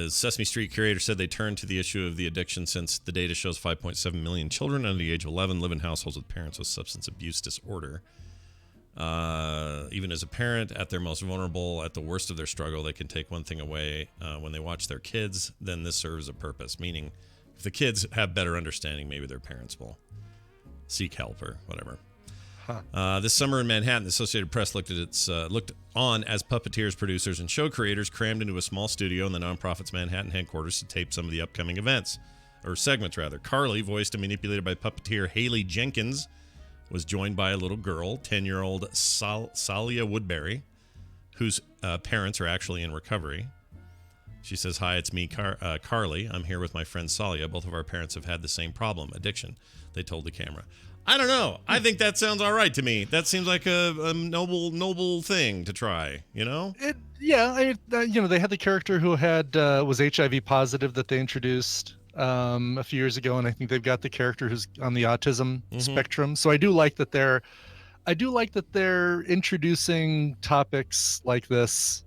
Sesame Street curator said they turned to the issue of the addiction since the data shows 5.7 million children under the age of 11 live in households with parents with substance abuse disorder. Even as a parent, at their most vulnerable, at the worst of their struggle, they can take one thing away. When they watch their kids, then this serves a purpose. Meaning, if the kids have better understanding, maybe their parents will seek help or whatever. This summer in Manhattan, the Associated Press looked on as puppeteers, producers, and show creators crammed into a small studio in the nonprofit's Manhattan headquarters to tape some of the upcoming segments. Carly, voiced and manipulated by puppeteer Haley Jenkins, was joined by a little girl, 10-year-old Salia Woodbury, whose parents are actually in recovery. She says, "Hi, it's me, Carly. I'm here with my friend Salia. Both of our parents have had the same problem, addiction," they told the camera. I don't know. I think that sounds all right to me. That seems like a noble thing to try, they had the character who was HIV positive that they introduced a few years ago, and I think they've got the character who's on the autism spectrum. So I do like that they're introducing topics like this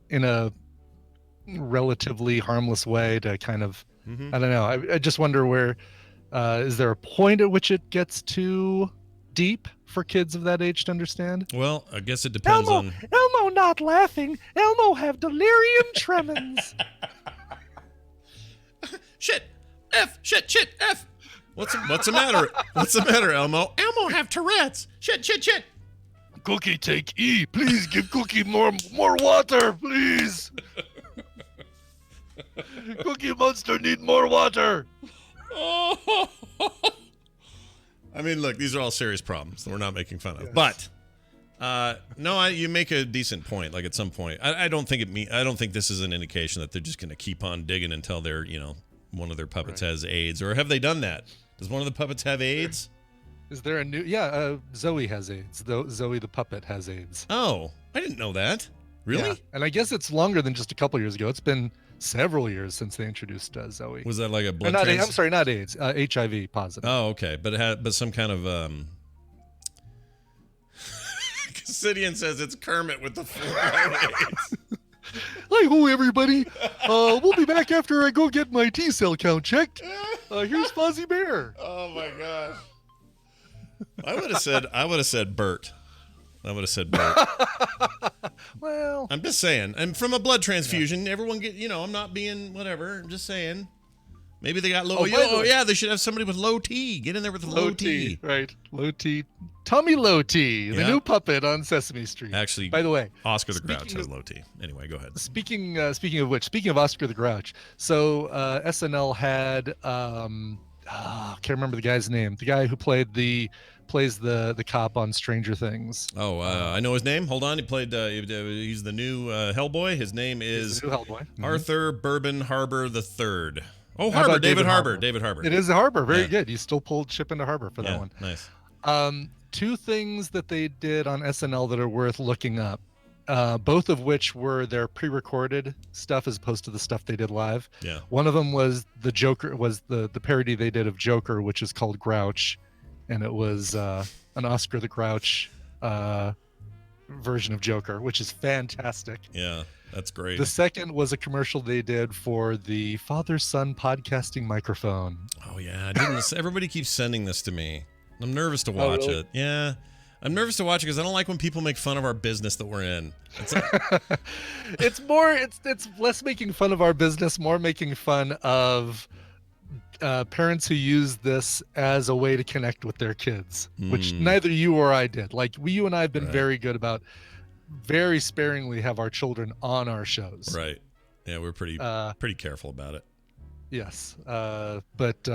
in a relatively harmless way to kind of I don't know. I just wonder where is there a point at which it gets too deep for kids of that age to understand? Well, I guess it depends on Elmo not laughing. Elmo have delirium tremens. Shit, F. What's the matter? What's the matter, Elmo? Elmo have Tourette's. Shit. Cookie take E. Please give Cookie more water, please. Cookie Monster need more water. Oh. I mean, look, these are all serious problems that we're not making fun of. Yes. But no, you make a decent point. Like at some point, I don't think I don't think this is an indication that they're just going to keep on digging until they're, one of their puppets has AIDS. Or have they done that? Does one of the puppets have AIDS? Is there a new? Yeah, Zoe has AIDS. Zoe the puppet has AIDS. Oh, I didn't know that. Really? Yeah. And I guess it's longer than just a couple years ago. It's been several years since they introduced Zoe. Was that like a blood? Not I'm sorry, not AIDS. HIV positive. Oh, okay, but it had some kind of. Cassidian says it's Kermit with the flu. Hi-ho, everybody. We'll be back after I go get my T-cell count checked. Here's Fozzie Bear. Oh my gosh. I would have said Bert. I would have said Bert. Well, I'm just saying. I'm from a blood transfusion. Everyone get, I'm not being whatever. I'm just saying. Maybe they got low. Oh, yeah, they should have somebody with low T. Get in there with the low T. Right. Low T. Tommy Low T, the new puppet on Sesame Street. Actually, by the way, Oscar the Grouch has low T. Anyway, go ahead. Speaking of which, speaking of Oscar the Grouch, so SNL had I can't remember the guy's name. The guy who plays the cop on Stranger Things. Oh, I know his name. Hold on. He played. He's the new Hellboy. His name is Arthur Bourbon Harbor III. Oh, Harbor. David Harbor. David Harbor. It is Harbor. Very good. You still pulled Chip into Harbor for that one. Nice. Two things that they did on SNL that are worth looking up. Both of which were their pre-recorded stuff as opposed to the stuff they did live. Yeah. One of them was the Joker, was the parody they did of Joker, which is called Grouch, and it was an Oscar the Grouch version of Joker, which is fantastic. Yeah, that's great. The second was a commercial they did for the father-son podcasting microphone. Oh yeah, everybody keeps sending this to me. I'm nervous to watch it. Yeah. I'm nervous to watch it because I don't like when people make fun of our business that we're in. It's less making fun of our business, more making fun of parents who use this as a way to connect with their kids, which neither you or I did. Like you and I have been very good about very sparingly have our children on our shows. Right. Yeah, we're pretty careful about it. Yes. But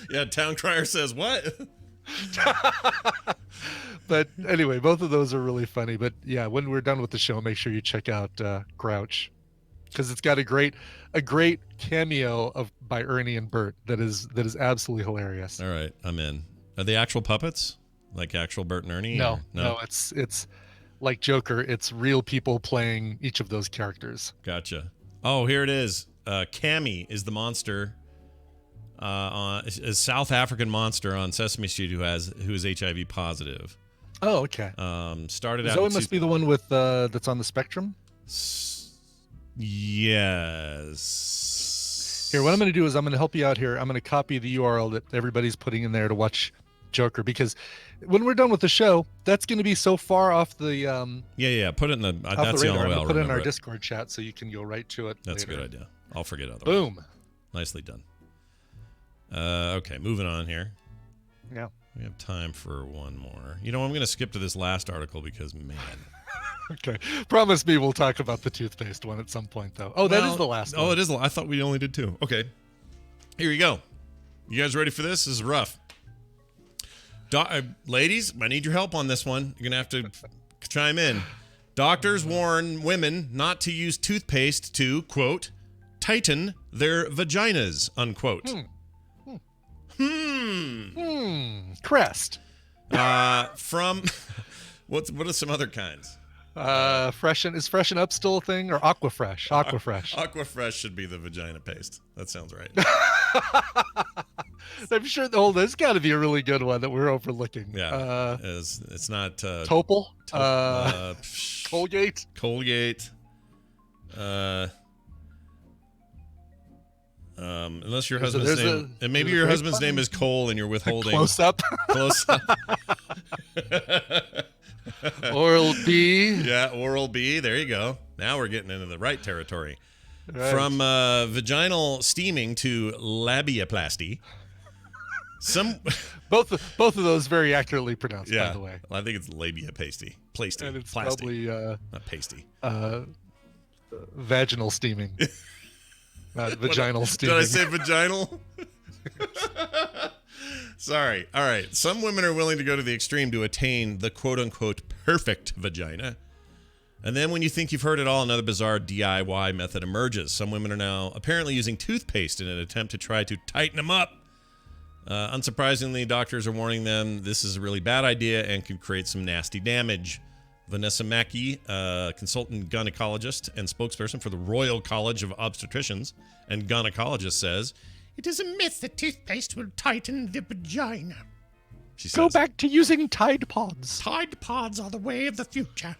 yeah, Town Crier says what? But anyway, both of those are really funny. But yeah, when we're done with the show, make sure you check out Grouch, because it's got a great cameo by Ernie and Bert that is absolutely hilarious. All right, I'm in. Are they actual puppets, like actual Bert and Ernie? No, it's like Joker. It's real people playing each of those characters. Gotcha. Oh, here it is. Cammy is the monster. A South African monster on Sesame Street who is HIV positive. Oh, okay. Started out. Zoe must be the one with that's on the spectrum. Yes. Here, what I'm going to do is I'm going to help you out here. I'm going to copy the URL that everybody's putting in there to watch Joker, because when we're done with the show, that's going to be so far off the yeah. Put it in the. That's the the only way I'll put it in remember our it. Discord chat so you can go right to it. That's later. a good idea. I'll forget otherwise. Boom. Nicely done. Okay, moving on here. Yeah. We have time for one more. I'm going to skip to this last article because, man. Okay. Promise me we'll talk about the toothpaste one at some point, though. Oh, that is the last one. Oh, it is. I thought we only did two. Okay. Here you go. You guys ready for this? This is rough. Ladies, I need your help on this one. You're going to have to chime in. Doctors warn women not to use toothpaste to, quote, tighten their vaginas, unquote. Crest. From what are some other kinds? Is Freshen Up still a thing, or Aquafresh? Aquafresh. Aquafresh should be the vagina paste. That sounds right. I'm sure there's got to be a really good one that we're overlooking. Yeah. It's not Topol. Colgate. Colgate. Unless your husband's name, and maybe your husband's name is Cole, and you're withholding Close up. Close up. Oral B. Yeah, Oral B. There you go. Now we're getting into the right territory. Right. From vaginal steaming to labiaplasty. Both of those very accurately pronounced, yeah, by the way. Well, I think it's labia pasty. Plasty. And it's Plasty. probably not pasty. vaginal steaming. Not vaginal steaming. Did I say vaginal? Sorry. All right. Some women are willing to go to the extreme to attain the quote-unquote perfect vagina. And then when you think you've heard it all, another bizarre DIY method emerges. Some women are now apparently using toothpaste in an attempt to try to tighten them up. Unsurprisingly, doctors are warning them this is a really bad idea and could create some nasty damage. Vanessa Mackey, consultant gynecologist and spokesperson for the Royal College of Obstetricians and Gynecologists, says, "It is a myth that toothpaste will tighten the vagina." She says, Go back to using Tide Pods. Tide Pods are the way of the future.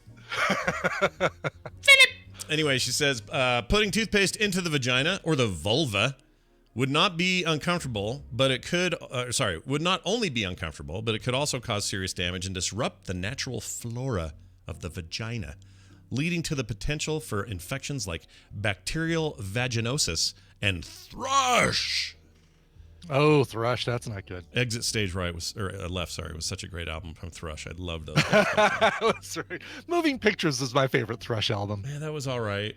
Anyway, she says, putting toothpaste into the vagina or the vulva would not be uncomfortable, but it could, would not only be uncomfortable, but it could also cause serious damage and disrupt the natural flora of the vagina, leading to the potential for infections like bacterial vaginosis and thrush. Oh, Thrush, that's not good. Exit Stage Right was, or Left, sorry, was such a great album from Thrush. I loved those. That's right. Moving Pictures was my favorite Thrush album. Man, that was all right.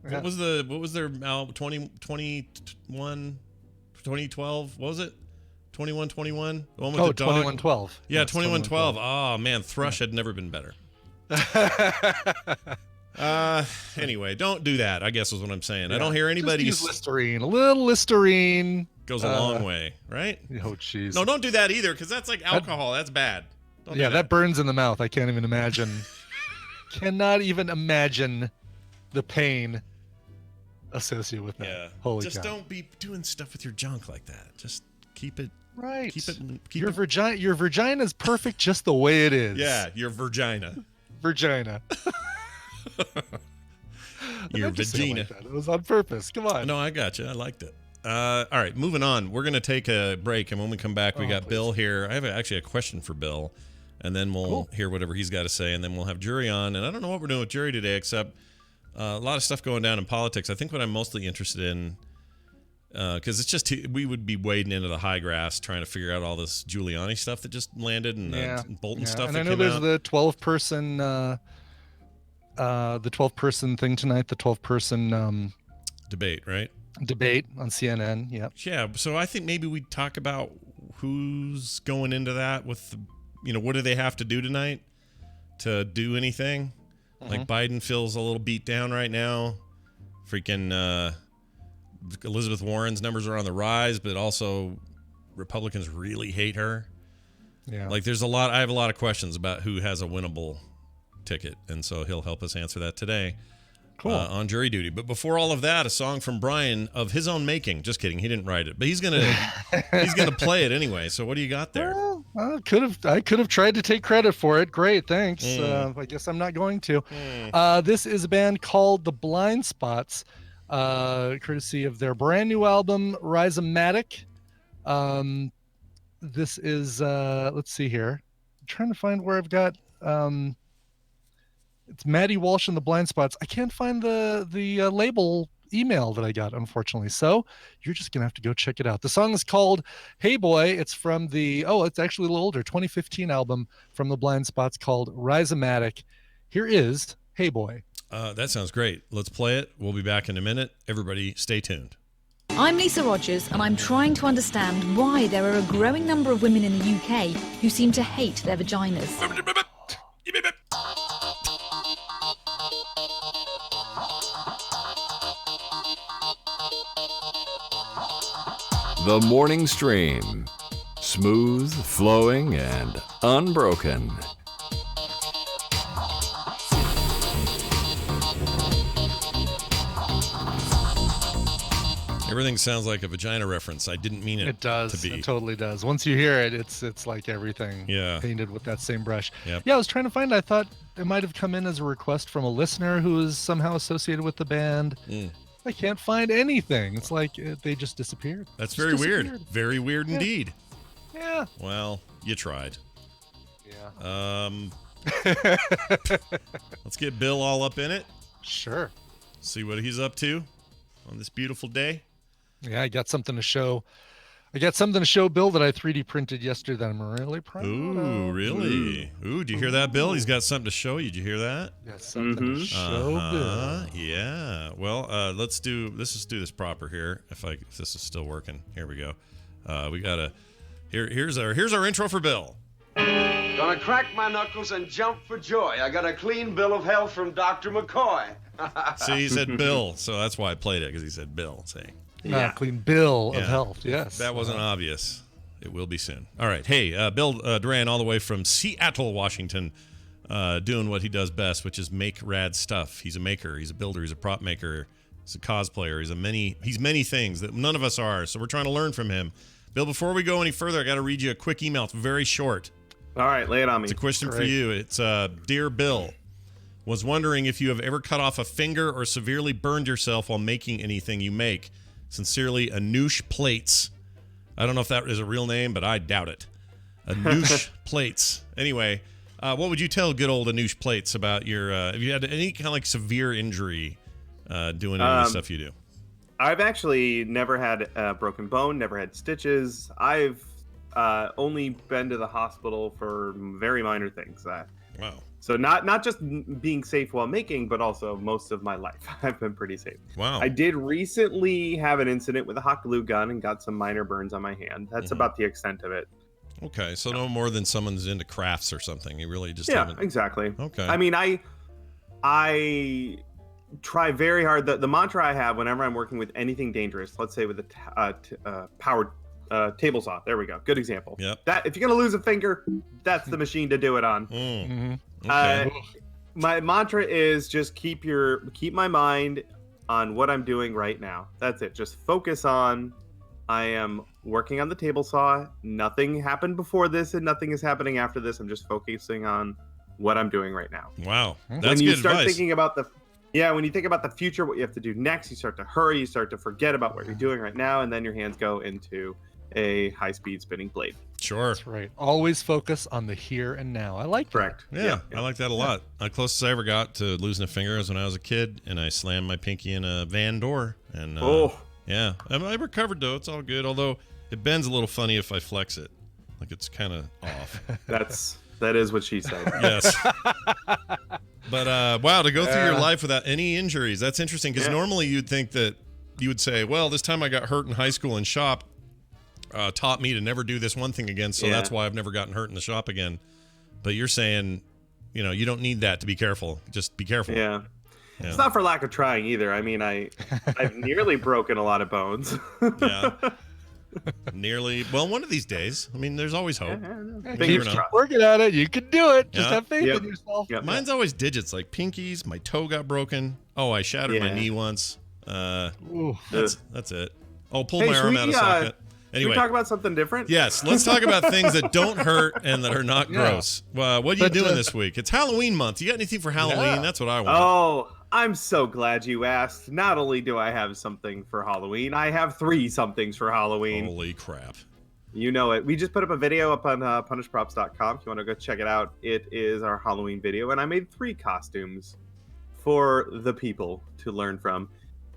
Yeah. What was their album? 2021, 2012? What was it? 2121? The one with Oh, the dog? 2112. Yeah, Yes, 2112. Oh man, Thrush had never been better. Anyway, don't do that, I guess is what I'm saying. I don't hear anybody Just use Listerine. A little Listerine. goes a long way, right? Oh, jeez. No, don't do that either, because that's like alcohol. That's bad. Don't do Yeah, that burns in the mouth. I can't even imagine. Cannot even imagine the pain associated with that. Yeah. Holy Just cow. don't be doing stuff with your junk like that. Just keep it. Right. Keep your it. Your vagina's perfect just the way it is. Yeah, your vagina. Vagina. Your I just say it vagina. like that. It was on purpose. Come on. No, I got you. I liked it. All right, moving on. We're going to take a break, and when we come back, we got please. Bill here. I have actually a question for Bill, and then we'll hear whatever he's got to say, and then we'll have Jury on. And I don't know what we're doing with Jury today, except a lot of stuff going down in politics. I think what I'm mostly interested in, because it's just we would be wading into the high grass trying to figure out all this Giuliani stuff that just landed and Bolton stuff and that I know came there's out. the 12-person the 12-person thing tonight, the 12-person Debate, right? debate on CNN. Yep. Yeah, so I think maybe we talk about who's going into that with, what do they have to do tonight to do anything? Like Biden feels a little beat down right now. Freaking Elizabeth Warren's numbers are on the rise, but also Republicans really hate her. Yeah. Like there's I have a lot of questions about who has a winnable ticket, and so he'll help us answer that today. Cool. On Jury Duty. But before all of that, a song from Brian of his own making. Just kidding, he didn't write it, but he's gonna play it anyway. So what do you got there? Well, I could have tried to take credit for it. Great, thanks. I guess I'm not going to. This is a band called The Blind Spots, courtesy of their brand new album Rhizomatic. This is let's see here. I'm trying to find where I've got it's Maddie Walsh and The Blind Spots. I can't find the label email that I got, unfortunately. So you're just going to have to go check it out. The song is called Hey Boy. It's from it's actually a little older, 2015 album from The Blind Spots called Rhizomatic. Here is Hey Boy. That sounds great. Let's play it. We'll be back in a minute. Everybody stay tuned. I'm Lisa Rogers, and I'm trying to understand why there are a growing number of women in the UK who seem to hate their vaginas. The Morning Stream. Smooth, flowing, and unbroken. Everything sounds like a vagina reference. I didn't mean it. It does. to be. It totally does. Once you hear it, it's like everything painted with that same brush. Yep. Yeah, I was trying to find. I thought it might have come in as a request from a listener who is somehow associated with the band. I can't find anything. It's like they just disappeared. That's Just very weird. disappeared. Very weird indeed. Yeah. Well, you tried. Yeah. Let's get Bill all up in it. Sure. See what he's up to on this beautiful day. Yeah, I got something to show I got something to show Bill that I 3D printed yesterday that I'm really proud Ooh, of. really? Ooh, do you hear that, Bill? He's got something to show you. Did you hear that? Got something to show Bill. Yeah. Well, let's do this proper here. If this is still working, here we go. We gotta. Here's our intro for Bill. Gonna crack my knuckles and jump for joy. I got a clean bill of health from Dr. McCoy. See, he said Bill, so that's why I played it, because he said Bill. See. Yeah, clean bill of health. Yes. That wasn't obvious. It will be soon. All right. Hey, Bill Duran, all the way from Seattle, Washington, doing what he does best, which is make rad stuff. He's a maker. He's a builder. He's a prop maker. He's a cosplayer. He's many things that none of us are. So we're trying to learn from him. Bill, before we go any further, I got to read you a quick email. It's very short. All right, lay it on me. It's a question for you. It's Dear Bill, was wondering if you have ever cut off a finger or severely burned yourself while making anything you make. Sincerely, Anoush Plates. I don't know if that is a real name, but I doubt it. Anoush Plates. Anyway, what would you tell good old Anoush Plates about your, if you had any kind of like severe injury doing any of the stuff you do? I've actually never had a broken bone, never had stitches. I've only been to the hospital for very minor things. Wow. So not just being safe while making, but also most of my life. I've been pretty safe. Wow. I did recently have an incident with a hot glue gun and got some minor burns on my hand. That's about the extent of it. Okay, so no more than someone's into crafts or something. You really just haven't... exactly. Okay. I mean, I try very hard. The mantra I have whenever I'm working with anything dangerous, let's say with a powered table saw. There we go. Good example. Yep. That if you're gonna lose a finger, that's the machine to do it on. Okay. My mantra is just keep my mind on what I'm doing right now. That's it. Just focus on. I am working on the table saw. Nothing happened before this, and nothing is happening after this. I'm just focusing on what I'm doing right now. Wow. That's when you good start advice. thinking about when you think about the future, what you have to do next, you start to hurry. You start to forget about what you're doing right now, and then your hands go into a high-speed spinning blade. Sure. That's right. Always focus on the here and now. I like that. Correct. Yeah, I like that a lot. The closest I ever got to losing a finger was when I was a kid, and I slammed my pinky in a van door. And yeah, I recovered though. It's all good. Although it bends a little funny if I flex it, like it's kind of off. That is what she said. Yes. But wow, to go through your life without any injuries—that's interesting. Because normally you'd think that you would say, "Well, this time I got hurt in high school in shop." Taught me to never do this one thing again, so that's why I've never gotten hurt in the shop again. But you're saying, you don't need that to be careful. Just be careful. Yeah. It's not for lack of trying either. I mean, I've nearly broken a lot of bones. Yeah. Nearly. Well, one of these days. I mean, there's always hope. Keep working at it. You can do it. Just have faith in yourself. Yep. Mine's always digits, like pinkies. My toe got broken. Oh, I shattered my knee once. That's it. Oh, pulled my arm out of socket. Anyway, should we talk about something different? Yes, let's talk about things that don't hurt and that are not gross. What are you doing this week? It's Halloween month. You got anything for Halloween? That's what I want. Oh, I'm so glad you asked. Not only do I have something for Halloween, I have 3 somethings for Halloween. Holy crap. You know it. We just put up a video up on punishprops.com. If you want to go check it out, it is our Halloween video. And I made 3 costumes for the people to learn from.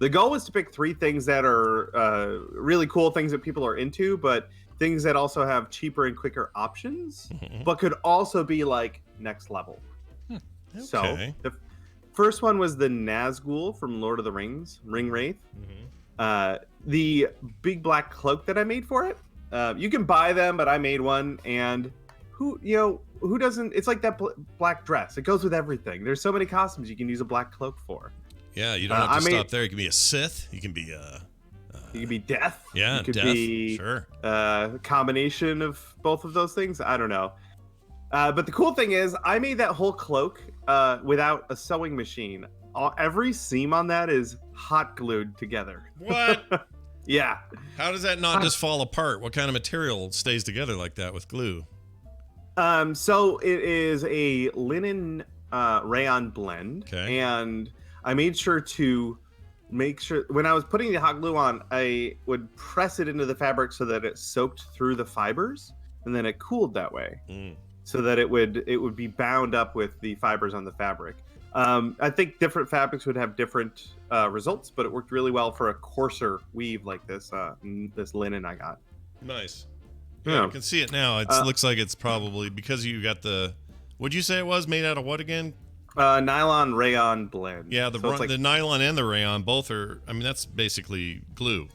The goal was to pick 3 things that are really cool things that people are into, but things that also have cheaper and quicker options, but could also be like next level. Okay. So the first one was the Nazgul from Lord of the Rings, Ring Wraith. The big black cloak that I made for it. You can buy them, but I made one, and who doesn't? It's like that black dress. It goes with everything. There's so many costumes you can use a black cloak for. Yeah, you don't have to stop there. You can be a Sith. You can be you can be Death. Yeah, you could Death. be Sure. A combination of both of those things. I don't know. But the cool thing is, I made that whole cloak without a sewing machine. Every seam on that is hot glued together. What? Yeah. How does that not just fall apart? What kind of material stays together like that with glue? So it is a linen rayon blend, and I made sure to make sure when I was putting the hot glue on, I would press it into the fabric so that it soaked through the fibers, and then it cooled that way, so that it would be bound up with the fibers on the fabric. I think different fabrics would have different results, but it worked really well for a coarser weave like this this linen I got. Nice. Yeah. I can see it now. It looks like it's probably because you got the. What'd you say it was made out of? What again? Nylon rayon blend. Yeah, So it's like- the nylon and the rayon both are. I mean, that's basically glue.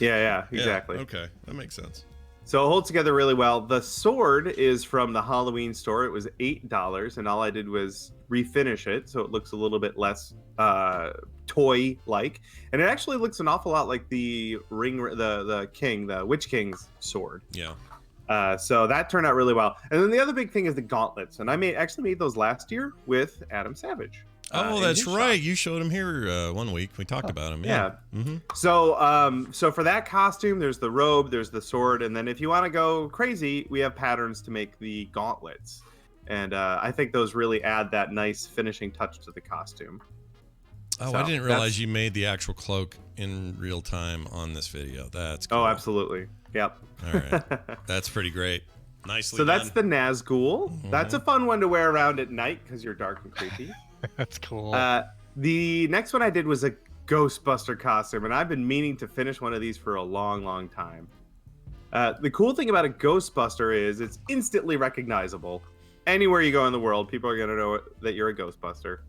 Yeah, exactly. Yeah, okay, that makes sense. So it holds together really well. The sword is from the Halloween store. It was $8, and all I did was refinish it so it looks a little bit less toy-like, and it actually looks an awful lot like the Witch King's sword. Yeah. So that turned out really well. And then the other big thing is the gauntlets, and I actually made those last year with Adam Savage. Oh, that's right. You showed him here one week. We talked about him. Yeah. Mm-hmm. So for that costume, there's the robe, there's the sword, and then if you want to go crazy, we have patterns to make the gauntlets. And I think those really add that nice finishing touch to the costume. Oh, So I didn't realize you made the actual cloak in real time on this video. That's cool. Oh, absolutely. Yep. All right. That's pretty great. Nicely So done. that's the Nazgul. That's a fun one to wear around at night because you're dark and creepy. That's cool. The next one I did was a Ghostbuster costume, and I've been meaning to finish one of these for a long, long time. The cool thing about a Ghostbuster is it's instantly recognizable. Anywhere you go in the world, people are going to know that you're a Ghostbuster.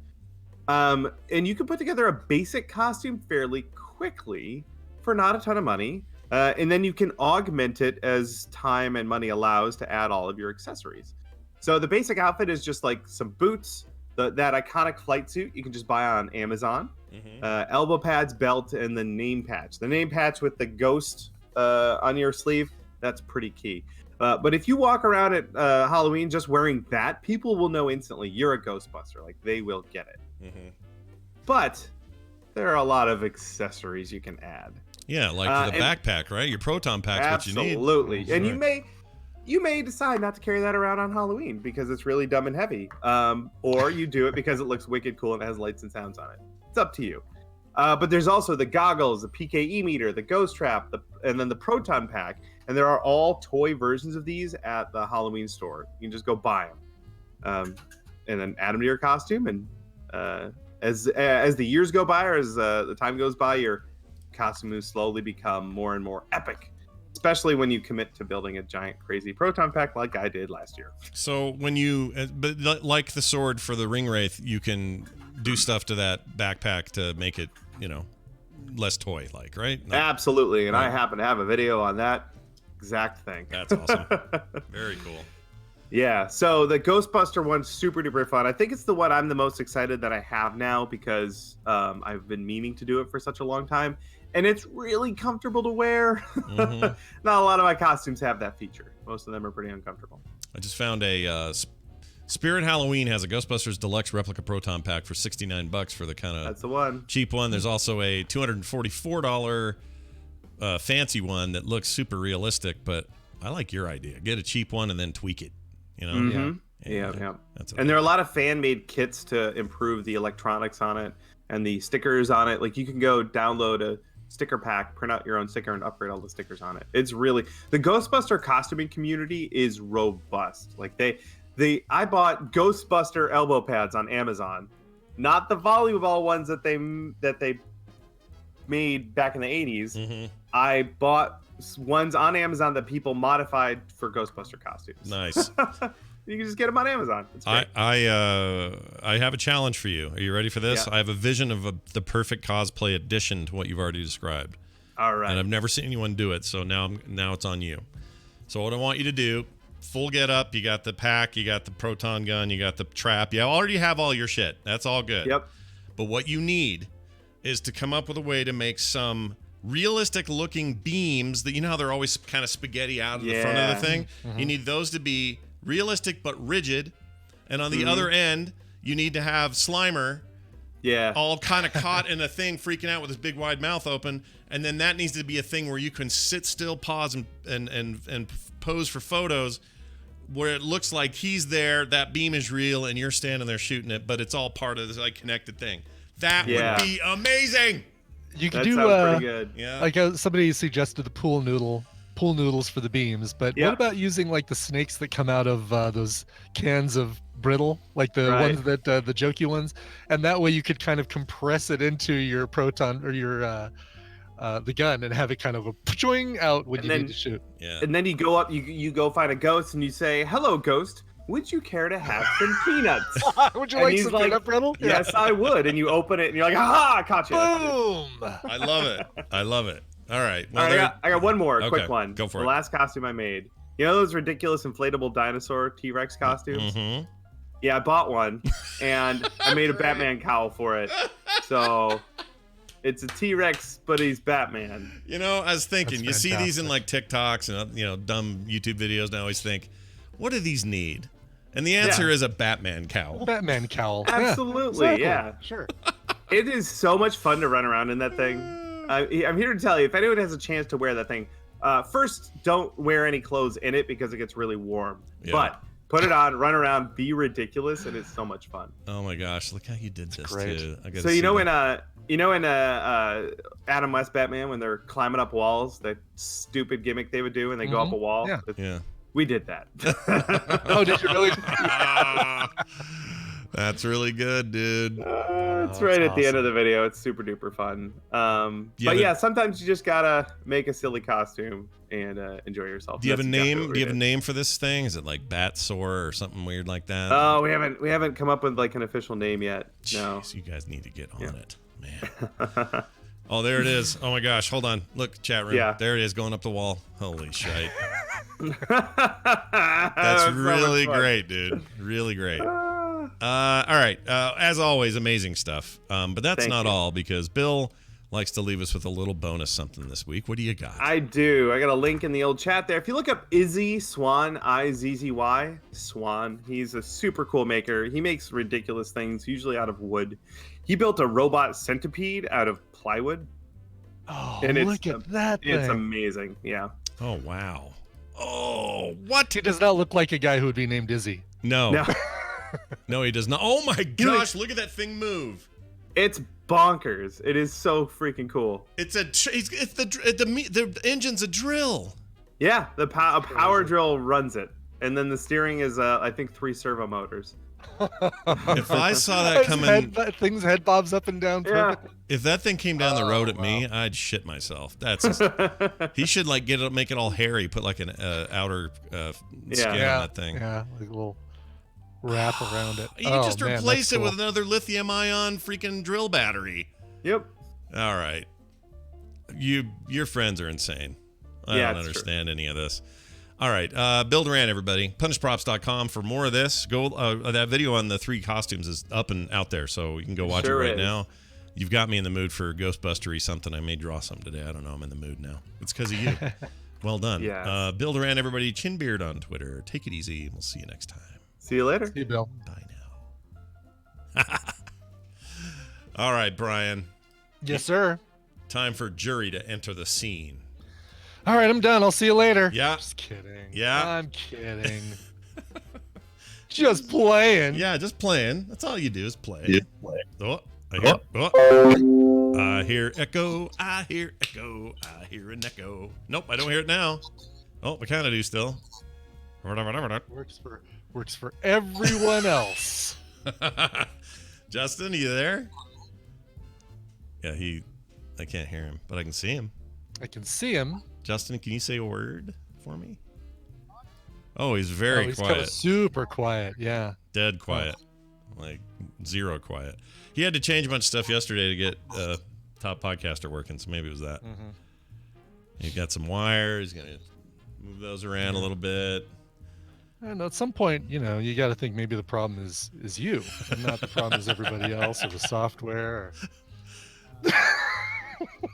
And you can put together a basic costume fairly quickly for not a ton of money. And then you can augment it as time and money allows to add all of your accessories. So the basic outfit is just like some boots, that iconic flight suit you can just buy on Amazon, elbow pads, belt, and the name patch. The name patch with the ghost on your sleeve, that's pretty key. But if you walk around at Halloween just wearing that, people will know instantly you're a Ghostbuster. Like, they will get it. But there are a lot of accessories you can add. Yeah, like the backpack, right? Your proton pack's what you need. Absolutely. And you may decide not to carry that around on Halloween because it's really dumb and heavy. Or you do it because it looks wicked cool and it has lights and sounds on it. It's up to you. But there's also the goggles, the PKE meter, the ghost trap, and then the proton pack. And there are all toy versions of these at the Halloween store. You can just go buy them. And then add them to your costume. And as the years go by, or as the time goes by, your costume will slowly become more and more epic. Especially when you commit to building a giant, crazy proton pack like I did last year. So when but like the sword for the Ring Wraith, you can do stuff to that backpack to make it, less toy-like, right? Absolutely, and I happen to have a video on that exact thing. That's awesome. Very cool. Yeah, so the Ghostbuster one's super duper fun. I think it's the one I'm the most excited that I have now because I've been meaning to do it for such a long time. And it's really comfortable to wear. Not a lot of my costumes have that feature. Most of them are pretty uncomfortable. I just found a Spirit Halloween has a Ghostbusters Deluxe Replica Proton Pack for $69 for the kind of that's the one cheap one. There's also a $244 fancy one that looks super realistic, but I like your idea. Get a cheap one and then tweak it. Yeah. And there are a lot of fan-made kits to improve the electronics on it and the stickers on it. Like you can go download a sticker pack, print out your own sticker, and upgrade all the stickers on it. It's really the Ghostbuster costuming community is robust. Like I bought Ghostbuster elbow pads on Amazon, not the volleyball ones that they made back in the 80s. I bought ones on Amazon that people modified for Ghostbuster costumes. Nice. You can just get them on Amazon. It's great. I have a challenge for you. Are you ready for this? Yeah. I have a vision of the perfect cosplay addition to what you've already described. All right. And I've never seen anyone do it, so now it's on you. So what I want you to do, full get up, you got the pack, you got the proton gun, you got the trap. You already have all your shit. That's all good. Yep. But what you need is to come up with a way to make some realistic looking beams that, how they're always kind of spaghetti out of the front of the thing. You need those to be realistic but rigid, and on the other end you need to have Slimer all kind of caught in a thing freaking out with his big wide mouth open, and then that needs to be a thing where you can sit still, pause, and pose for photos where it looks like he's there, that beam is real, and you're standing there shooting it, but it's all part of this connected thing. That would be amazing. You could that do sounds pretty good. Yeah. like somebody suggested the pool noodles for the beams, but what about using like the snakes that come out of those cans of brittle, like the ones that the jokey ones, and that way you could kind of compress it into your proton or your the gun and have it kind of a pchoing out when you need to shoot. Yeah. And then you go up, you go find a ghost, and you say, "Hello, ghost. Would you care to have some peanuts?" Would you And like he's some peanut brittle? Yes, I would. And you open it, and you're like, "Aha! I caught you." Boom! I love it. I love it. All right. Well, All right, I got one more Okay, quick one. go for the it. last costume I made. You know those ridiculous inflatable dinosaur T-Rex costumes? Mm-hmm. Yeah, I bought one, and I made a Batman cowl for it. So it's a T-Rex, but he's Batman. You know, I was thinking, That's you see these in fantastic. like TikToks and dumb YouTube videos, and I always think, what do these need? And the answer is a Batman cowl. Batman cowl. Absolutely, Yeah, yeah. sure. It is so much fun to run around in that thing. I'm here to tell you, if anyone has a chance to wear that thing, first, don't wear any clothes in it because it gets really warm. Yeah. But put it on, run around, be ridiculous, and it's so much fun. Oh my gosh, look how you did this great. too. I gotta So see that. in Adam West Batman, when they're climbing up walls, that stupid gimmick they would do when they go up a wall. Yeah. Yeah. We did that. Oh, did you really? That's really good, dude. It's right at the end of the video. It's super duper fun. But yeah, sometimes you just gotta make a silly costume and enjoy yourself. Do you have a That's exactly name? what Do you we have a did. name for this thing? Is it like Batsore or something weird like that? Oh, we haven't come up with like an official name yet. No. Jeez, you guys need to get on it, man. Oh, there it is. Oh my gosh, hold on. Look, chat room. Yeah. There it is, going up the wall. Holy shite. That's That's so much really fun. great, dude. Really great. All right. As always, amazing stuff. But that's Thank not you. all, because Bill likes to leave us with a little bonus something this week. What do you got? I do. I got a link in the old chat there. If you look up Izzy Swan, Izzy Swan, he's a super cool maker. He makes ridiculous things, usually out of wood. He built a robot centipede out of plywood. Oh, And look at that thing. It's amazing. Yeah. Oh, wow. Oh, what? He does not look like a guy who would be named Izzy. No. No. No, he does not. Oh my gosh, look at that thing move. It's bonkers. It is so freaking cool. It's the engine's a drill. Yeah, a power drill runs it. And then the steering is, I think, 3 servo motors. If I saw that coming, Things head bobs up and down. Yeah. Perfect. if that thing came down the road at me, I'd shit myself. That's he should like make it all hairy, put like an outer skin on that thing. Yeah, like a little wrap around it. You Oh, just man, replace that's it cool. with another lithium-ion freaking drill battery. Yep. All right, your friends are insane. I Yeah, don't it's understand any of this. All right, Bill Duran, everybody. PunishProps.com for more of this. Go. That video on the 3 costumes is up and out there, so you can go watch Sure it right is. now. You've got me in the mood for Ghostbustery something. I may draw some today. I don't know. I'm in the mood now. It's because of you. Well done. Yes. Bill Duran, everybody. Chinbeard on Twitter. Take it easy. We'll see you next time. See you later. See you, Bill. Bye now. All right, Brian. Yes, sir. Time for jury to enter the scene. All right, I'm done. I'll see you later. Yeah. Just kidding. Yeah. I'm kidding. Just playing. Yeah, just playing. That's all you do is play. Yeah. Oh, I hear echo. I hear echo. I hear an echo. Nope, I don't hear it now. Oh, I kind of do still. Works for everyone else. Justin, you there? Yeah, I can't hear him, but I can see him. I can see him. Justin, can you say a word for me? Oh, he's very he's quiet. kinda super quiet. Yeah. Dead quiet. Like zero quiet. He had to change a bunch of stuff yesterday to get Top Podcaster working, so maybe it was that. Mm-hmm. He got some wires. He's going to move those around a little bit. And at some point, you got to think maybe the problem is you, and not the problem is everybody else or the software.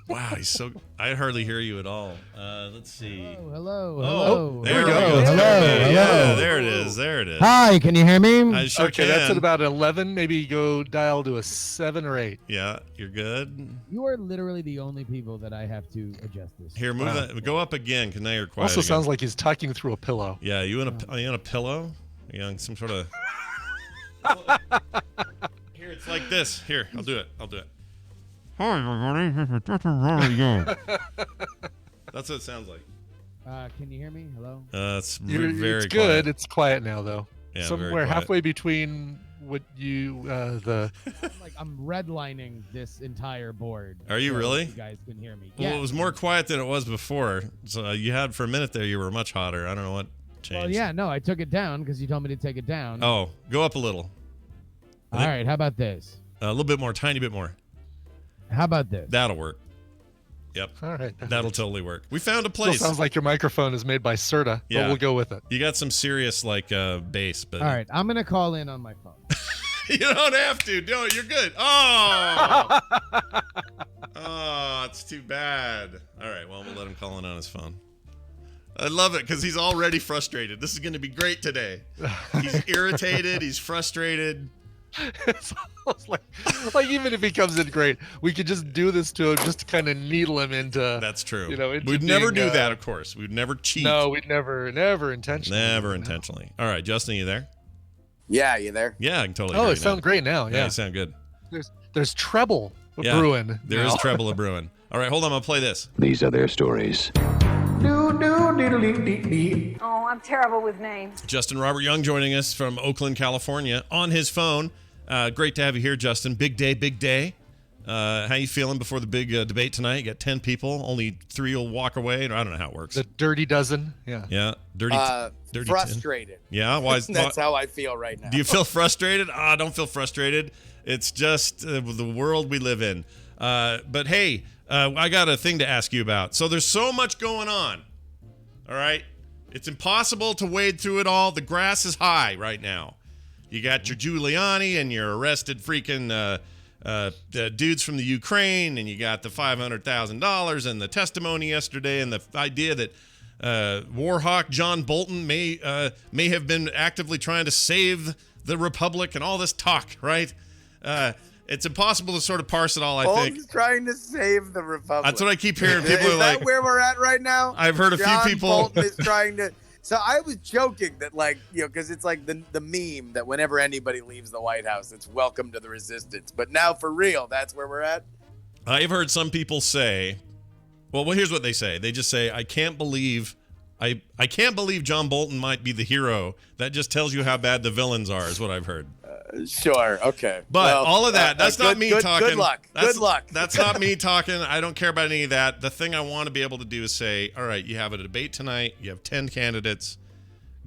Wow, he's so. I hardly hear you at all. Let's see. Hello. Oh, there we go. go. Hello. Yeah, there it is. There it is. Hi, can you hear me? I sure Okay, can. that's at about 11. Maybe go dial to a 7 or 8. Yeah, you're good. You are literally the only people that I have to adjust this. Here, move that. Go up again, because now you're quiet. Also again. sounds like he's talking through a pillow. Yeah, you on a pillow? Are you on some sort of? Here, it's like this. Here, I'll do it. Hi, everybody. This is Justin again. That's what it sounds like. Can you hear me? Hello? It's You're- very it's quiet. good. It's quiet now, though. Yeah, very Somewhere quiet. halfway between what you I'm redlining this entire board. Are you so really? You guys can hear me. Well, Yeah. it was more quiet than it was before. So you had for a minute there. You were much hotter. I don't know what changed. Well, yeah, no, I took it down because you told me to take it down. Oh, go up a little. All right, how about this? A little bit more, tiny bit more. How about this? That'll work. Yep. All right. That'll totally work. We found a Still place. sounds like your microphone is made by Serta, Yeah. but we'll go with it. You got some serious bass, but All right, I'm gonna call in on my phone. you don't have to. No, you're good. Oh. Oh, it's too bad. All right, well, we'll let him call in on his phone. I love it because he's already frustrated. This is going to be great today. He's irritated. He's frustrated. It's almost like even if he comes in great, we could just do this to him just to kind of needle him into. That's true. Into We'd never being, do that, of course. We'd never cheat. No, we'd never intentionally. Never intentionally. All right, Justin, you there? Yeah, you there? Yeah, I can totally. Oh, hear it you sounds great now. Yeah, Yeah, you sound good. There's treble brewing. There is treble a brewing. All right, hold on. I'll play this. These are their stories. Oh, I'm terrible with names. Justin Robert Young joining us from Oakland, California, on his phone. Great to have you here, Justin. Big day, big day. How you feeling before the big debate tonight? You got 10 people, only 3 will walk away. I don't know how it works. The dirty dozen. Yeah. Yeah, dirty. Frustrated. 10. Yeah, why? That's how I feel right now. Do you feel frustrated? Don't feel frustrated. It's just the world we live in. But hey, I got a thing to ask you about. So there's so much going on. All right, it's impossible to wade through it all. The grass is high right now. You got your Giuliani and your arrested freaking dudes from the Ukraine, and you got the $500,000 and the testimony yesterday, and the idea that Warhawk John Bolton may have been actively trying to save the republic, and all this talk, right? It's impossible to sort of parse it all, I think. Bolton's trying to save the republic. That's what I keep hearing. People Is are that like, where we're at right now? I've heard a few people. Bolton is trying to. So I was joking that, because it's like the meme that whenever anybody leaves the White House, it's welcome to the resistance. But now for real, that's where we're at. I've heard some people say, well, here's what they say. They just say, I can't believe John Bolton might be the hero. That just tells you how bad the villains are, is what I've heard. Sure. Okay. But all of that, that's not me talking. Good luck. Good luck. That's not me talking. I don't care about any of that. The thing I want to be able to do is say, all right, you have a debate tonight. You have 10 candidates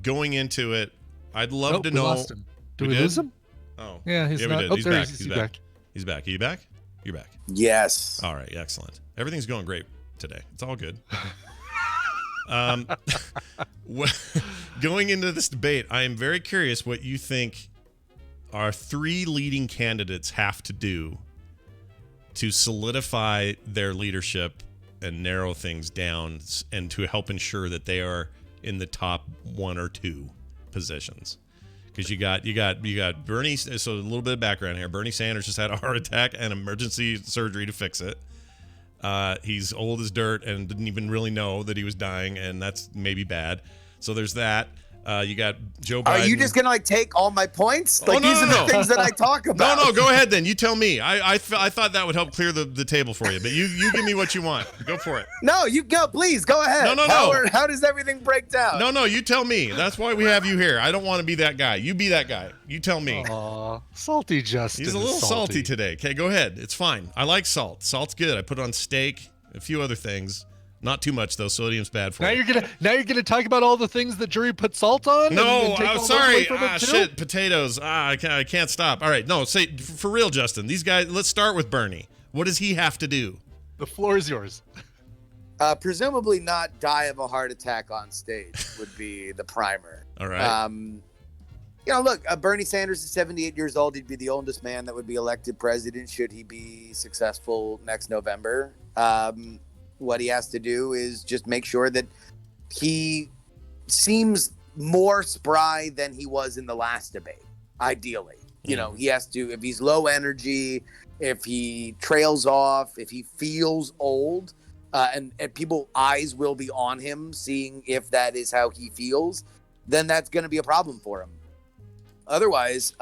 going into it. I'd love to know. We lost him. Did we lose him? Oh. Yeah, he's we not. did. Oh, He's there back. he's He's back. back. He's back. Are you back? You're back. Yes. All right. Excellent. Everything's going great today. It's all good. Going into this debate, I am very curious what you think our 3 leading candidates have to do to solidify their leadership and narrow things down, and to help ensure that they are in the top 1 or 2 positions. Because you got Bernie. So a little bit of background here. Bernie Sanders just had a heart attack and emergency surgery to fix it. He's old as dirt and didn't even really know that he was dying, and that's maybe bad. So there's that. You got Joe Biden. Are you just gonna take all my points? No, These are the things that I talk about. No, go ahead then. You tell me. I thought that would help clear the table for you, but you give me what you want. Go for it. No, you go. Please go ahead. No. How does everything break down? No, you tell me. That's why we have you here. I don't want to be that guy. You be that guy. You tell me. Aw, salty Justin. He's a little salty today. Okay, go ahead. It's fine. I like salt. Salt's good. I put it on steak, a few other things. Not too much though. Sodium's bad for you. Now you're gonna talk about all the things that jury put salt on. No, I'm sorry. Shit, potatoes. I can't stop. All right, no, say for real, Justin. These guys. Let's start with Bernie. What does he have to do? The floor is yours. Presumably not die of a heart attack on stage would be the primer. All right. Look, Bernie Sanders is 78 years old. He'd be the oldest man that would be elected president should he be successful next November. What he has to do is just make sure that he seems more spry than he was in the last debate, ideally. He has to, if he's low energy, if he trails off, if he feels old, and people's eyes will be on him seeing if that is how he feels, then that's going to be a problem for him. Otherwise...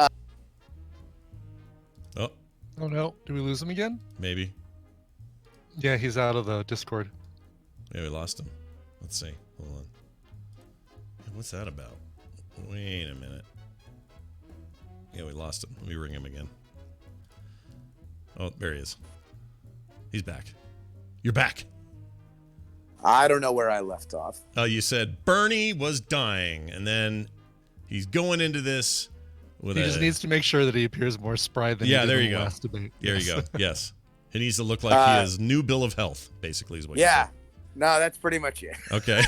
Oh no. Do we lose him again? Maybe. Yeah, he's out of the Discord. Yeah, we lost him. Let's see. Hold on. What's that about? Wait a minute. Yeah, we lost him. Let me ring him again. Oh, there he is. He's back. You're back. I don't know where I left off. Oh, you said Bernie was dying, and then he's going into this with He just needs to make sure that he appears more spry than he did there in you the go. last debate. There Yes. you go. Yes. He needs to look like he has new bill of health, basically, is what you Yeah. said. No, that's pretty much it. Okay.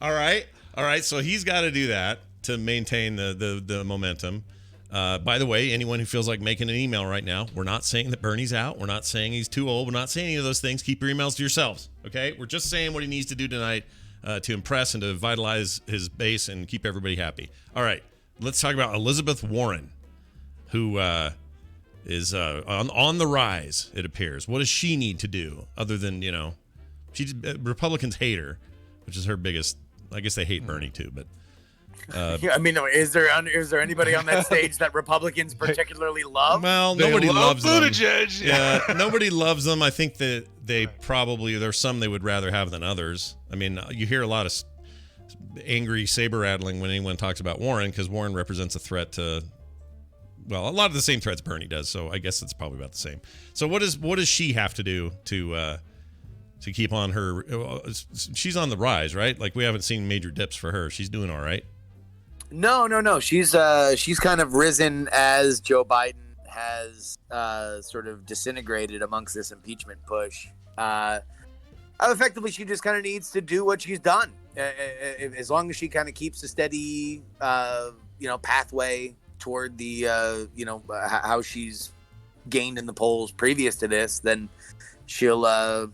All right. So he's got to do that to maintain the momentum. By the way, anyone who feels like making an email right now, we're not saying that Bernie's out. We're not saying he's too old. We're not saying any of those things. Keep your emails to yourselves. Okay. We're just saying what he needs to do tonight to impress and to vitalize his base and keep everybody happy. All right. Let's talk about Elizabeth Warren, who is on the rise, it appears. What does she need to do other than, Republicans hate her, which is her biggest. I guess they hate Bernie too, but I mean, is there anybody on that stage that Republicans particularly love? well, nobody loves them. Buttigieg. Yeah, nobody loves them. I think that they probably, there's some they would rather have than others. I mean, you hear a lot of angry saber rattling when anyone talks about Warren, because Warren represents a threat to, well, a lot of the same threats Bernie does. So I guess it's probably about the same. So what does she have to do to keep on her? She's on the rise, right? Like, we haven't seen major dips for her. She's doing all right. No. She's kind of risen as Joe Biden has sort of disintegrated amongst this impeachment push. Effectively, she just kind of needs to do what she's done. As long as she kind of keeps a steady, pathway toward the, how she's gained in the polls previous to this, then she'll,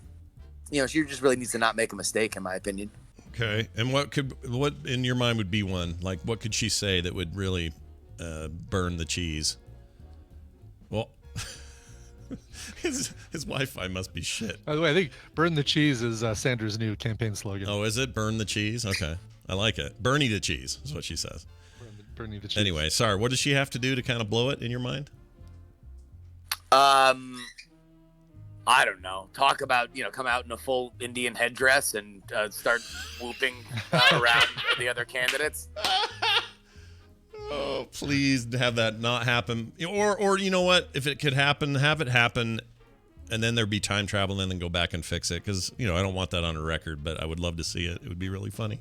she just really needs to not make a mistake, in my opinion. Okay. And what in your mind would be one? Like, what could she say that would really burn the cheese? Well, his Wi-Fi must be shit. By the way, I think "Burn the Cheese" is Sanders' new campaign slogan. Oh, is it? Burn the cheese? Okay. I like it. Bernie the cheese is what she says. Bernie the cheese. Anyway, sorry. What does she have to do to kind of blow it in your mind? I don't know. Talk about, come out in a full Indian headdress and start whooping around the other candidates. Oh, please have that not happen. Or you know what? If it could happen, have it happen, and then there'd be time travel and then go back and fix it. Because, I don't want that on a record, but I would love to see it. It would be really funny.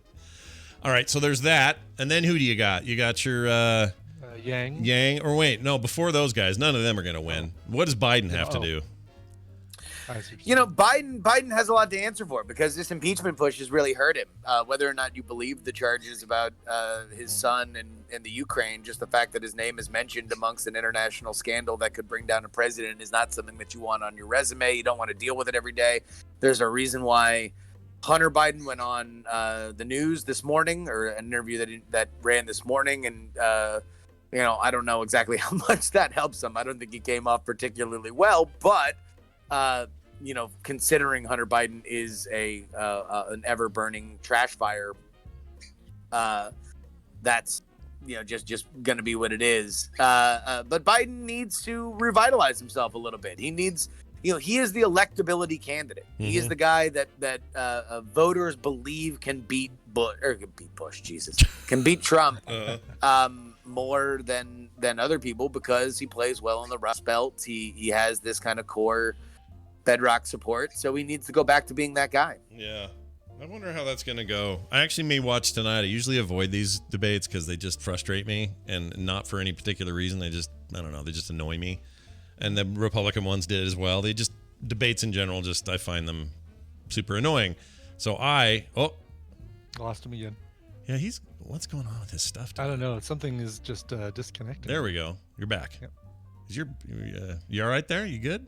All right, so there's that. And then who do you got? You got your Yang. Or wait, no, before those guys, none of them are going to win. What does Biden have to do? Biden has a lot to answer for because this impeachment push has really hurt him. Whether or not you believe the charges about his son and the Ukraine, just the fact that his name is mentioned amongst an international scandal that could bring down a president is not something that you want on your resume. You don't want to deal with it every day. There's a reason why Hunter Biden went on the news this morning, or an interview that ran this morning, and I don't know exactly how much that helps him. I don't think he came off particularly well, but considering Hunter Biden is an ever-burning trash fire, that's just going to be what it is. But Biden needs to revitalize himself a little bit. He needs, he is the electability candidate. Mm-hmm. He is the guy that voters believe can beat can beat Trump more than other people because he plays well on the Rust Belt. He has this kind of core bedrock support, so he needs to go back to being that guy. Yeah. I wonder how that's going to go. I actually may watch tonight. I usually avoid these debates because they just frustrate me, and not for any particular reason. They just annoy me. And the Republican ones did as well. They just, debates in general, I find them super annoying. So lost him again. Yeah, what's going on with his stuff today? I don't know. Something is just disconnected. There we go. You're back. Yep. You all right there? You good?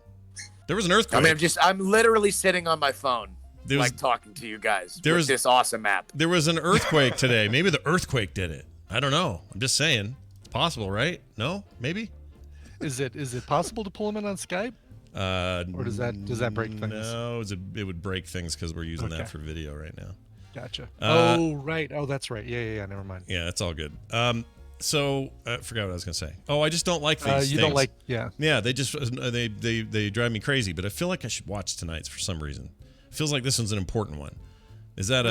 There was an earthquake. I mean, I'm literally sitting on my phone, talking to you guys with this awesome app. There was an earthquake today. Maybe the earthquake did it. I don't know. I'm just saying. It's possible, right? No? Maybe? Is it possible to pull him in on Skype? Or does that break things? No, it would break things because we're using that for video right now. Gotcha. Right. Oh, that's right. Yeah. Never mind. Yeah, it's all good. So I forgot what I was gonna say. Oh, I just don't like these things. You don't like, yeah. Yeah, they just they drive me crazy. But I feel like I should watch tonight's for some reason. It feels like this one's an important one. Is that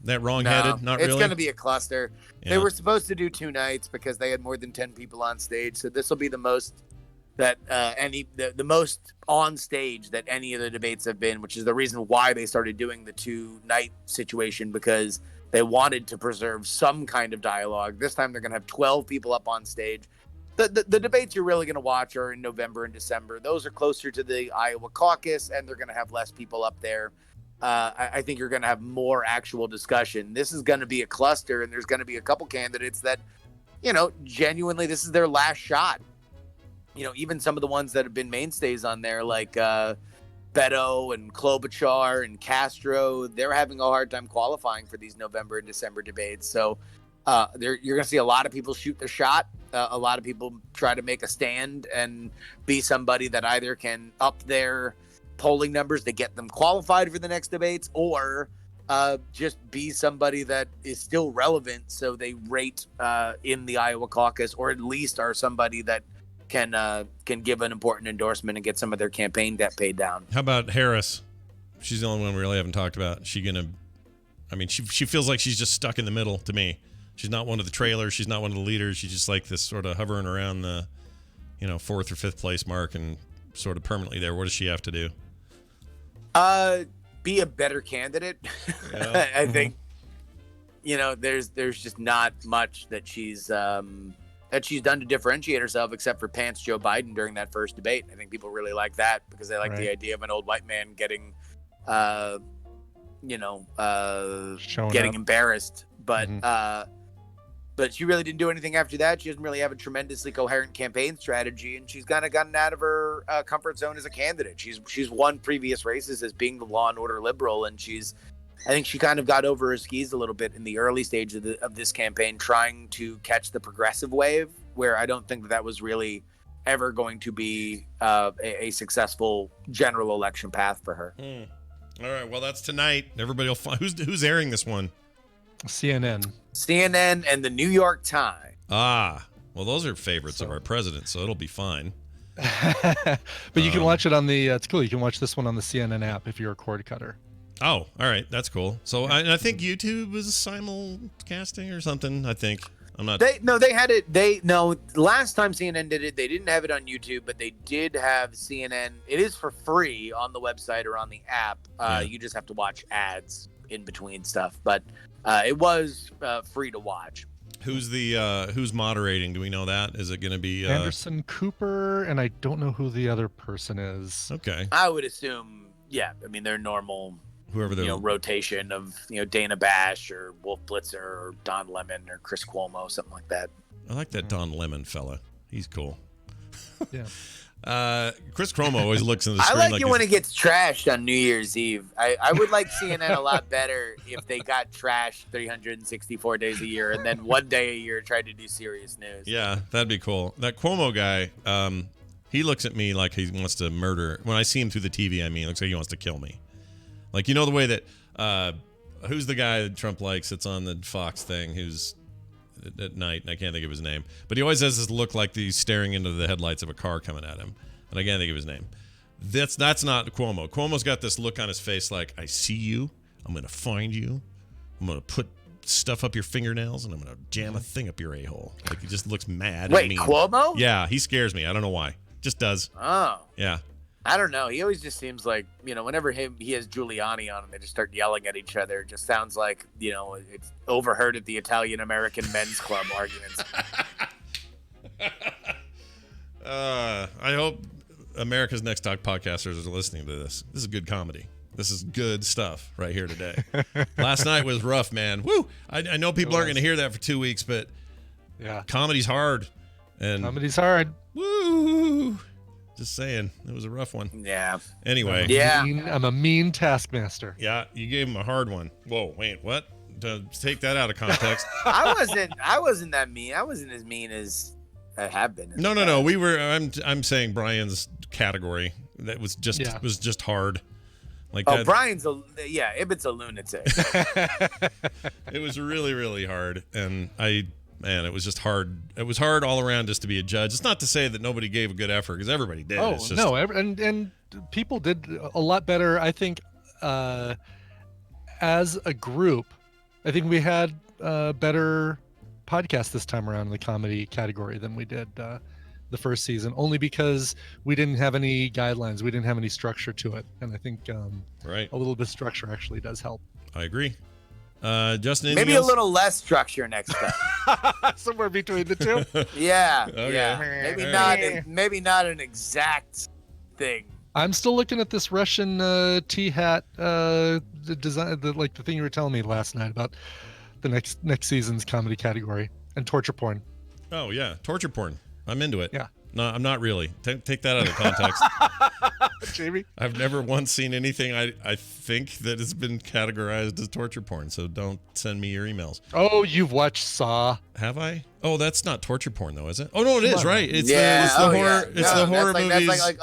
that wrong-headed? No, Not really. It's going to be a cluster. Yeah. They were supposed to do 2 nights because they had more than 10 people on stage. So this will be the most that the most on stage that any of the debates have been, which is the reason why they started doing the 2-night situation, because they wanted to preserve some kind of dialogue. This time they're going to have 12 people up on stage. The debates you're really going to watch are in November and December. Those are closer to the Iowa caucus, and they're going to have less people up there. I think you're going to have more actual discussion. This is going to be a cluster, and there's going to be a couple candidates that, genuinely this is their last shot. Even some of the ones that have been mainstays on there, like Beto and Klobuchar and Castro, they're having a hard time qualifying for these November and December debates. So you're going to see a lot of people shoot their shot. A lot of people try to make a stand and be somebody that either can up their polling numbers to get them qualified for the next debates, or just be somebody that is still relevant, so they rate in the Iowa caucus, or at least are somebody that can give an important endorsement and get some of their campaign debt paid down. How about Harris? She's the only one we really haven't talked about. She feels like she's just stuck in the middle to me. She's not one of the trailers. She's not one of the leaders. She's just like this sort of hovering around the, 4th or 5th place mark and sort of permanently there. What does she have to do? Be a better candidate. Yeah. I think, there's just not much that she's done to differentiate herself, except for pants Joe Biden during that first debate. I think people really like that because they like the idea of an old white man getting, getting embarrassed. But but she really didn't do anything after that. She doesn't really have a tremendously coherent campaign strategy, and she's kind of gotten out of her comfort zone as a candidate. She's won previous races as being the law and order liberal, and I think she kind of got over her skis a little bit in the early stage of this campaign, trying to catch the progressive wave, where I don't think that was really ever going to be a successful general election path for her. All right, well, that's tonight. Everybody will find who's airing this one. CNN and the New York Times. Well, those are favorites of our president, so it'll be fine. But you can watch it on the. It's cool. You can watch this one on the CNN app if you're a cord cutter. Oh, all right, that's cool. So I think YouTube was simulcasting or something. I think I'm not. They had it. Last time CNN did it, they didn't have it on YouTube, but they did have CNN. It is for free on the website or on the app. You just have to watch ads in between stuff, but it was free to watch. Who's moderating? Do we know that? Is it going to be Anderson Cooper? And I don't know who the other person is. Okay, I would assume. Yeah, I mean they're normal. Whoever the rotation of Dana Bash or Wolf Blitzer or Don Lemon or Chris Cuomo, something like that. I like that Don Lemon fella. He's cool. Yeah. Chris Cuomo always looks in the screen. I like it when it gets trashed on New Year's Eve. I would like CNN a lot better if they got trashed 364 days a year and then one day a year tried to do serious news. Yeah, that'd be cool. That Cuomo guy, he looks at me like he wants to murder. When I see him through the TV, it looks like he wants to kill me. Like, the way that, who's the guy that Trump likes that's on the Fox thing, who's at night, and I can't think of his name. But he always has this look like he's staring into the headlights of a car coming at him. And I can't think of his name. That's not Cuomo. Cuomo's got this look on his face like, I see you, I'm going to find you, I'm going to put stuff up your fingernails, and I'm going to jam a thing up your a-hole. Like, he just looks mad and mean. Cuomo? Yeah, he scares me. I don't know why. Just does. Oh. Yeah. I don't know. He always just seems like, whenever he has Giuliani on and they just start yelling at each other, it just sounds like, it's overheard at the Italian-American men's club arguments. I hope America's Next Talk podcasters are listening to this. This is good comedy. This is good stuff right here today. Last night was rough, man. Woo! I know people aren't going to hear that for 2 weeks, but yeah, comedy's hard. Comedy's hard. Woo! Just saying, it was a rough one. Yeah. Anyway. I'm a mean taskmaster. Yeah, you gave him a hard one. Whoa, wait, what? Take that out of context. I wasn't that mean. I wasn't as mean as I have been. No. I'm saying Brian's category. That was just hard. Like that. Brian's Ibbott's a lunatic. It was really, really hard, and it was just hard. It was hard all around just to be a judge. It's not to say that nobody gave a good effort, because everybody did. Oh, it's just, and people did a lot better. I think as a group, I think we had better podcast this time around in the comedy category than we did the first season, only because we didn't have any guidelines, we didn't have any structure to it, and I think right, a little bit of structure actually does help. I agree. Justin, maybe else? a little less structure next time. Somewhere between the two. Yeah, Okay. yeah. Maybe not an exact thing. I'm still looking at this Russian tea hat, the design, the thing you were telling me last night about the next season's comedy category, and torture porn. Oh yeah, torture porn. I'm into it. Yeah. No, I'm not really. Take that out of context. Jamie, I've never once seen anything I think that has been categorized as torture porn, so don't send me your emails. Oh, you've watched Saw. Have I? Oh, that's not torture porn though, is it? Oh no, it is, right? It's yeah. the horror. Yeah. It's the horror that's movies.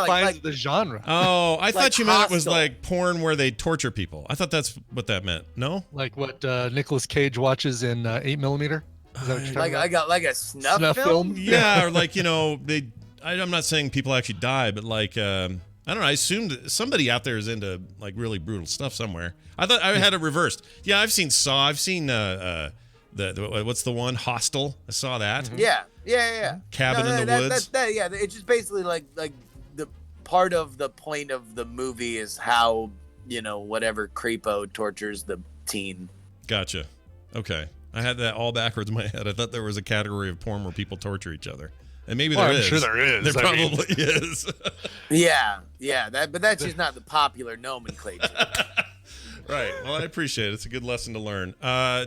like the genre. Oh, I thought you meant it was Hostel. like porn where they torture people. I thought that's what that meant. No? Like what Nicolas Cage watches in 8mm. Is that what you're talking about? like a snuff film? Yeah, or like, I'm not saying people actually die, but like I don't know, I assumed somebody out there is into like really brutal stuff somewhere. I thought I had it reversed. Yeah, I've seen Saw. I've seen the what's the one? Hostel. I saw that. Mm-hmm. Yeah. Cabin in the Woods. Yeah, it's just basically like the part of the point of the movie is how, whatever creepo tortures the teen. Gotcha. Okay. I had that all backwards in my head. I thought there was a category of porn where people torture each other. And maybe there is. I'm sure there is. There probably is. Yeah. But that's just not the popular nomenclature. Right. Well, I appreciate it. It's a good lesson to learn.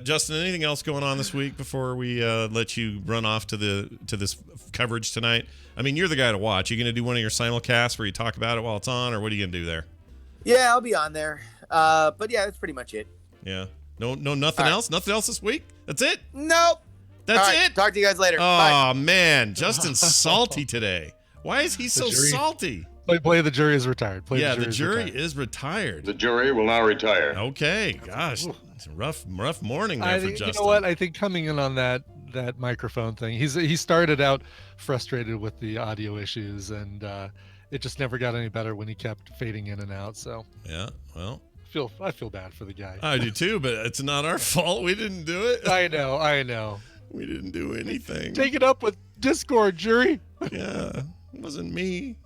Justin, anything else going on this week before we let you run off to this coverage tonight? I mean, you're the guy to watch. You going to do one of your simulcasts where you talk about it while it's on, or what are you going to do there? Yeah, I'll be on there. But yeah, that's pretty much it. Yeah. Nothing else? Nothing else this week? That's it? Nope. That's All right, it? talk to you guys later. Oh, Bye. man. Justin's salty today. Why is he so salty? Play the jury is retired. The jury is retired. The jury will now retire. Okay. Gosh. It's a rough morning there for Justin. You know what? I think coming in on that microphone thing, he started out frustrated with the audio issues, and it just never got any better when he kept fading in and out. So yeah, well, I feel bad for the guy. I do too, but it's not our fault. We didn't do it. I know. We didn't do anything. Take it up with Discord, jury. Yeah, it wasn't me.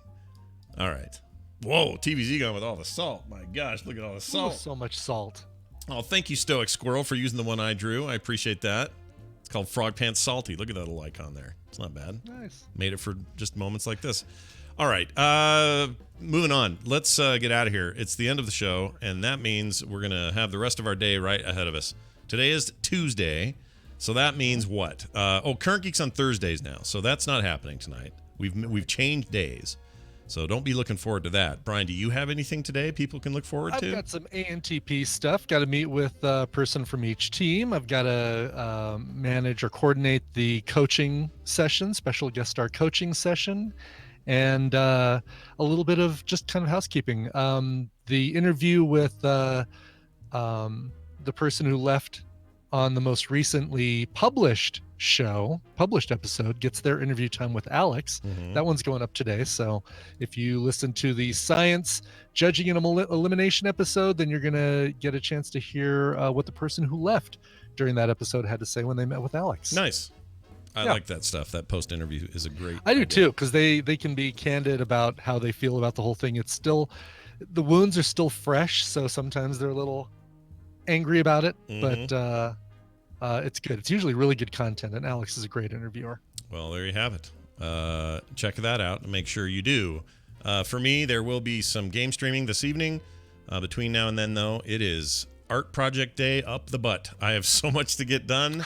All right. Whoa, TVZ gone with all the salt. My gosh, look at all the salt. Oh, so much salt. Oh, thank you, Stoic Squirrel, for using the one I drew. I appreciate that. It's called Frog Pants Salty. Look at that little icon there. It's not bad. Nice. Made it for just moments like this. All right. Moving on. Let's get out of here. It's the end of the show, and that means we're going to have the rest of our day right ahead of us. Today is Tuesday, so that means what? Current Geek's on Thursdays now, so that's not happening tonight. We've changed days, so don't be looking forward to that. Brian, do you have anything today people can look forward to? I've got some ANTP stuff. Got to meet with a person from each team. I've got to manage or coordinate the coaching session, special guest star coaching session, and a little bit of just kind of housekeeping. The interview with the person who left on the most recently published episode gets their interview time with Alex. Mm-hmm. That one's going up today. So if you listen to the science judging and elimination episode, then you're going to get a chance to hear what the person who left during that episode had to say when they met with Alex. Nice. I like that stuff. That post interview is a great I do too, because they can be candid about how they feel about the whole thing. It's still, the wounds are still fresh, so sometimes they're a little angry about it, but it's good. It's usually really good content, and Alex is a great interviewer. Well, there you have it. Check that out and make sure you do. For me, there will be some game streaming this evening. Between now and then, though, it is Art Project Day up the butt. I have so much to get done.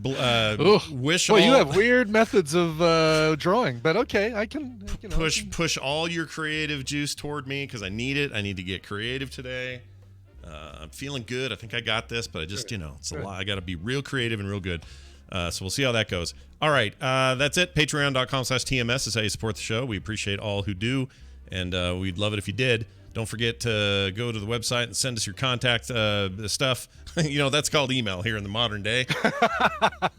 You have weird methods of drawing, but okay, I can push all your creative juice toward me because I need it. I need to get creative today. I'm feeling good. I think I got this, but I just, it's a lot. I got to be real creative and real good. So we'll see how that goes. All right. That's it. Patreon.com/TMS is how you support the show. We appreciate all who do, and we'd love it if you did. Don't forget to go to the website and send us your contact stuff. That's called email here in the modern day.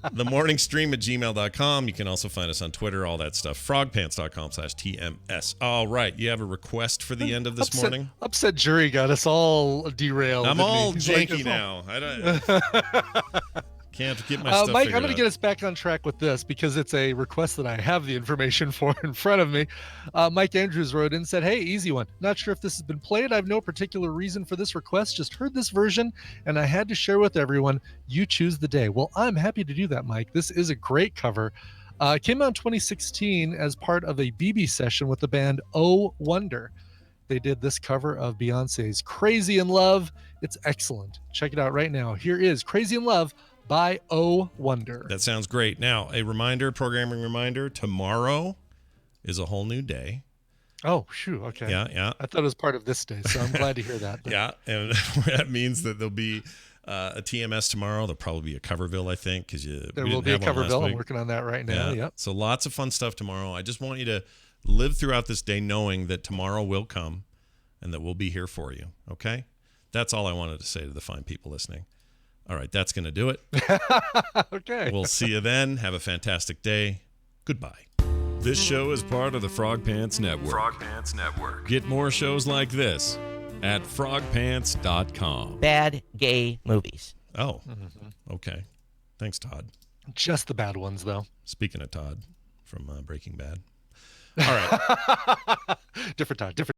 themorningstream@gmail.com. You can also find us on Twitter, all that stuff. frogpants.com/TMS. All right. You have a request for the end of this morning? Upset Jury got us all derailed. I'm all janky now. I don't... Can't get my stuff Mike, figured I'm going out. to get us back on track with this because it's a request that I have the information for in front of me. Mike Andrews wrote in and said, hey, easy one. Not sure if this has been played. I have no particular reason for this request. Just heard this version, and I had to share with everyone. You choose the day. Well, I'm happy to do that, Mike. This is a great cover. It came out in 2016 as part of a BB session with the band Oh Wonder. They did this cover of Beyonce's Crazy in Love. It's excellent. Check it out right now. Here is Crazy in Love by Oh Wonder. That sounds great. Now, a programming reminder, tomorrow is a whole new day. Oh, shoot. Okay. Yeah. I thought it was part of this day, so I'm glad to hear that. Yeah, and that means that there'll be a TMS tomorrow. There'll probably be a Coverville, I think, because there will be a Coverville. I'm working on that right now. Yep. So lots of fun stuff tomorrow. I just want you to live throughout this day knowing that tomorrow will come and that we'll be here for you, okay? That's all I wanted to say to the fine people listening. All right, that's going to do it. Okay. We'll see you then. Have a fantastic day. Goodbye. This show is part of the Frog Pants Network. Frog Pants Network. Get more shows like this at frogpants.com. Bad gay movies. Oh, okay. Thanks, Todd. Just the bad ones, though. Speaking of Todd from Breaking Bad. All right. Different Todd.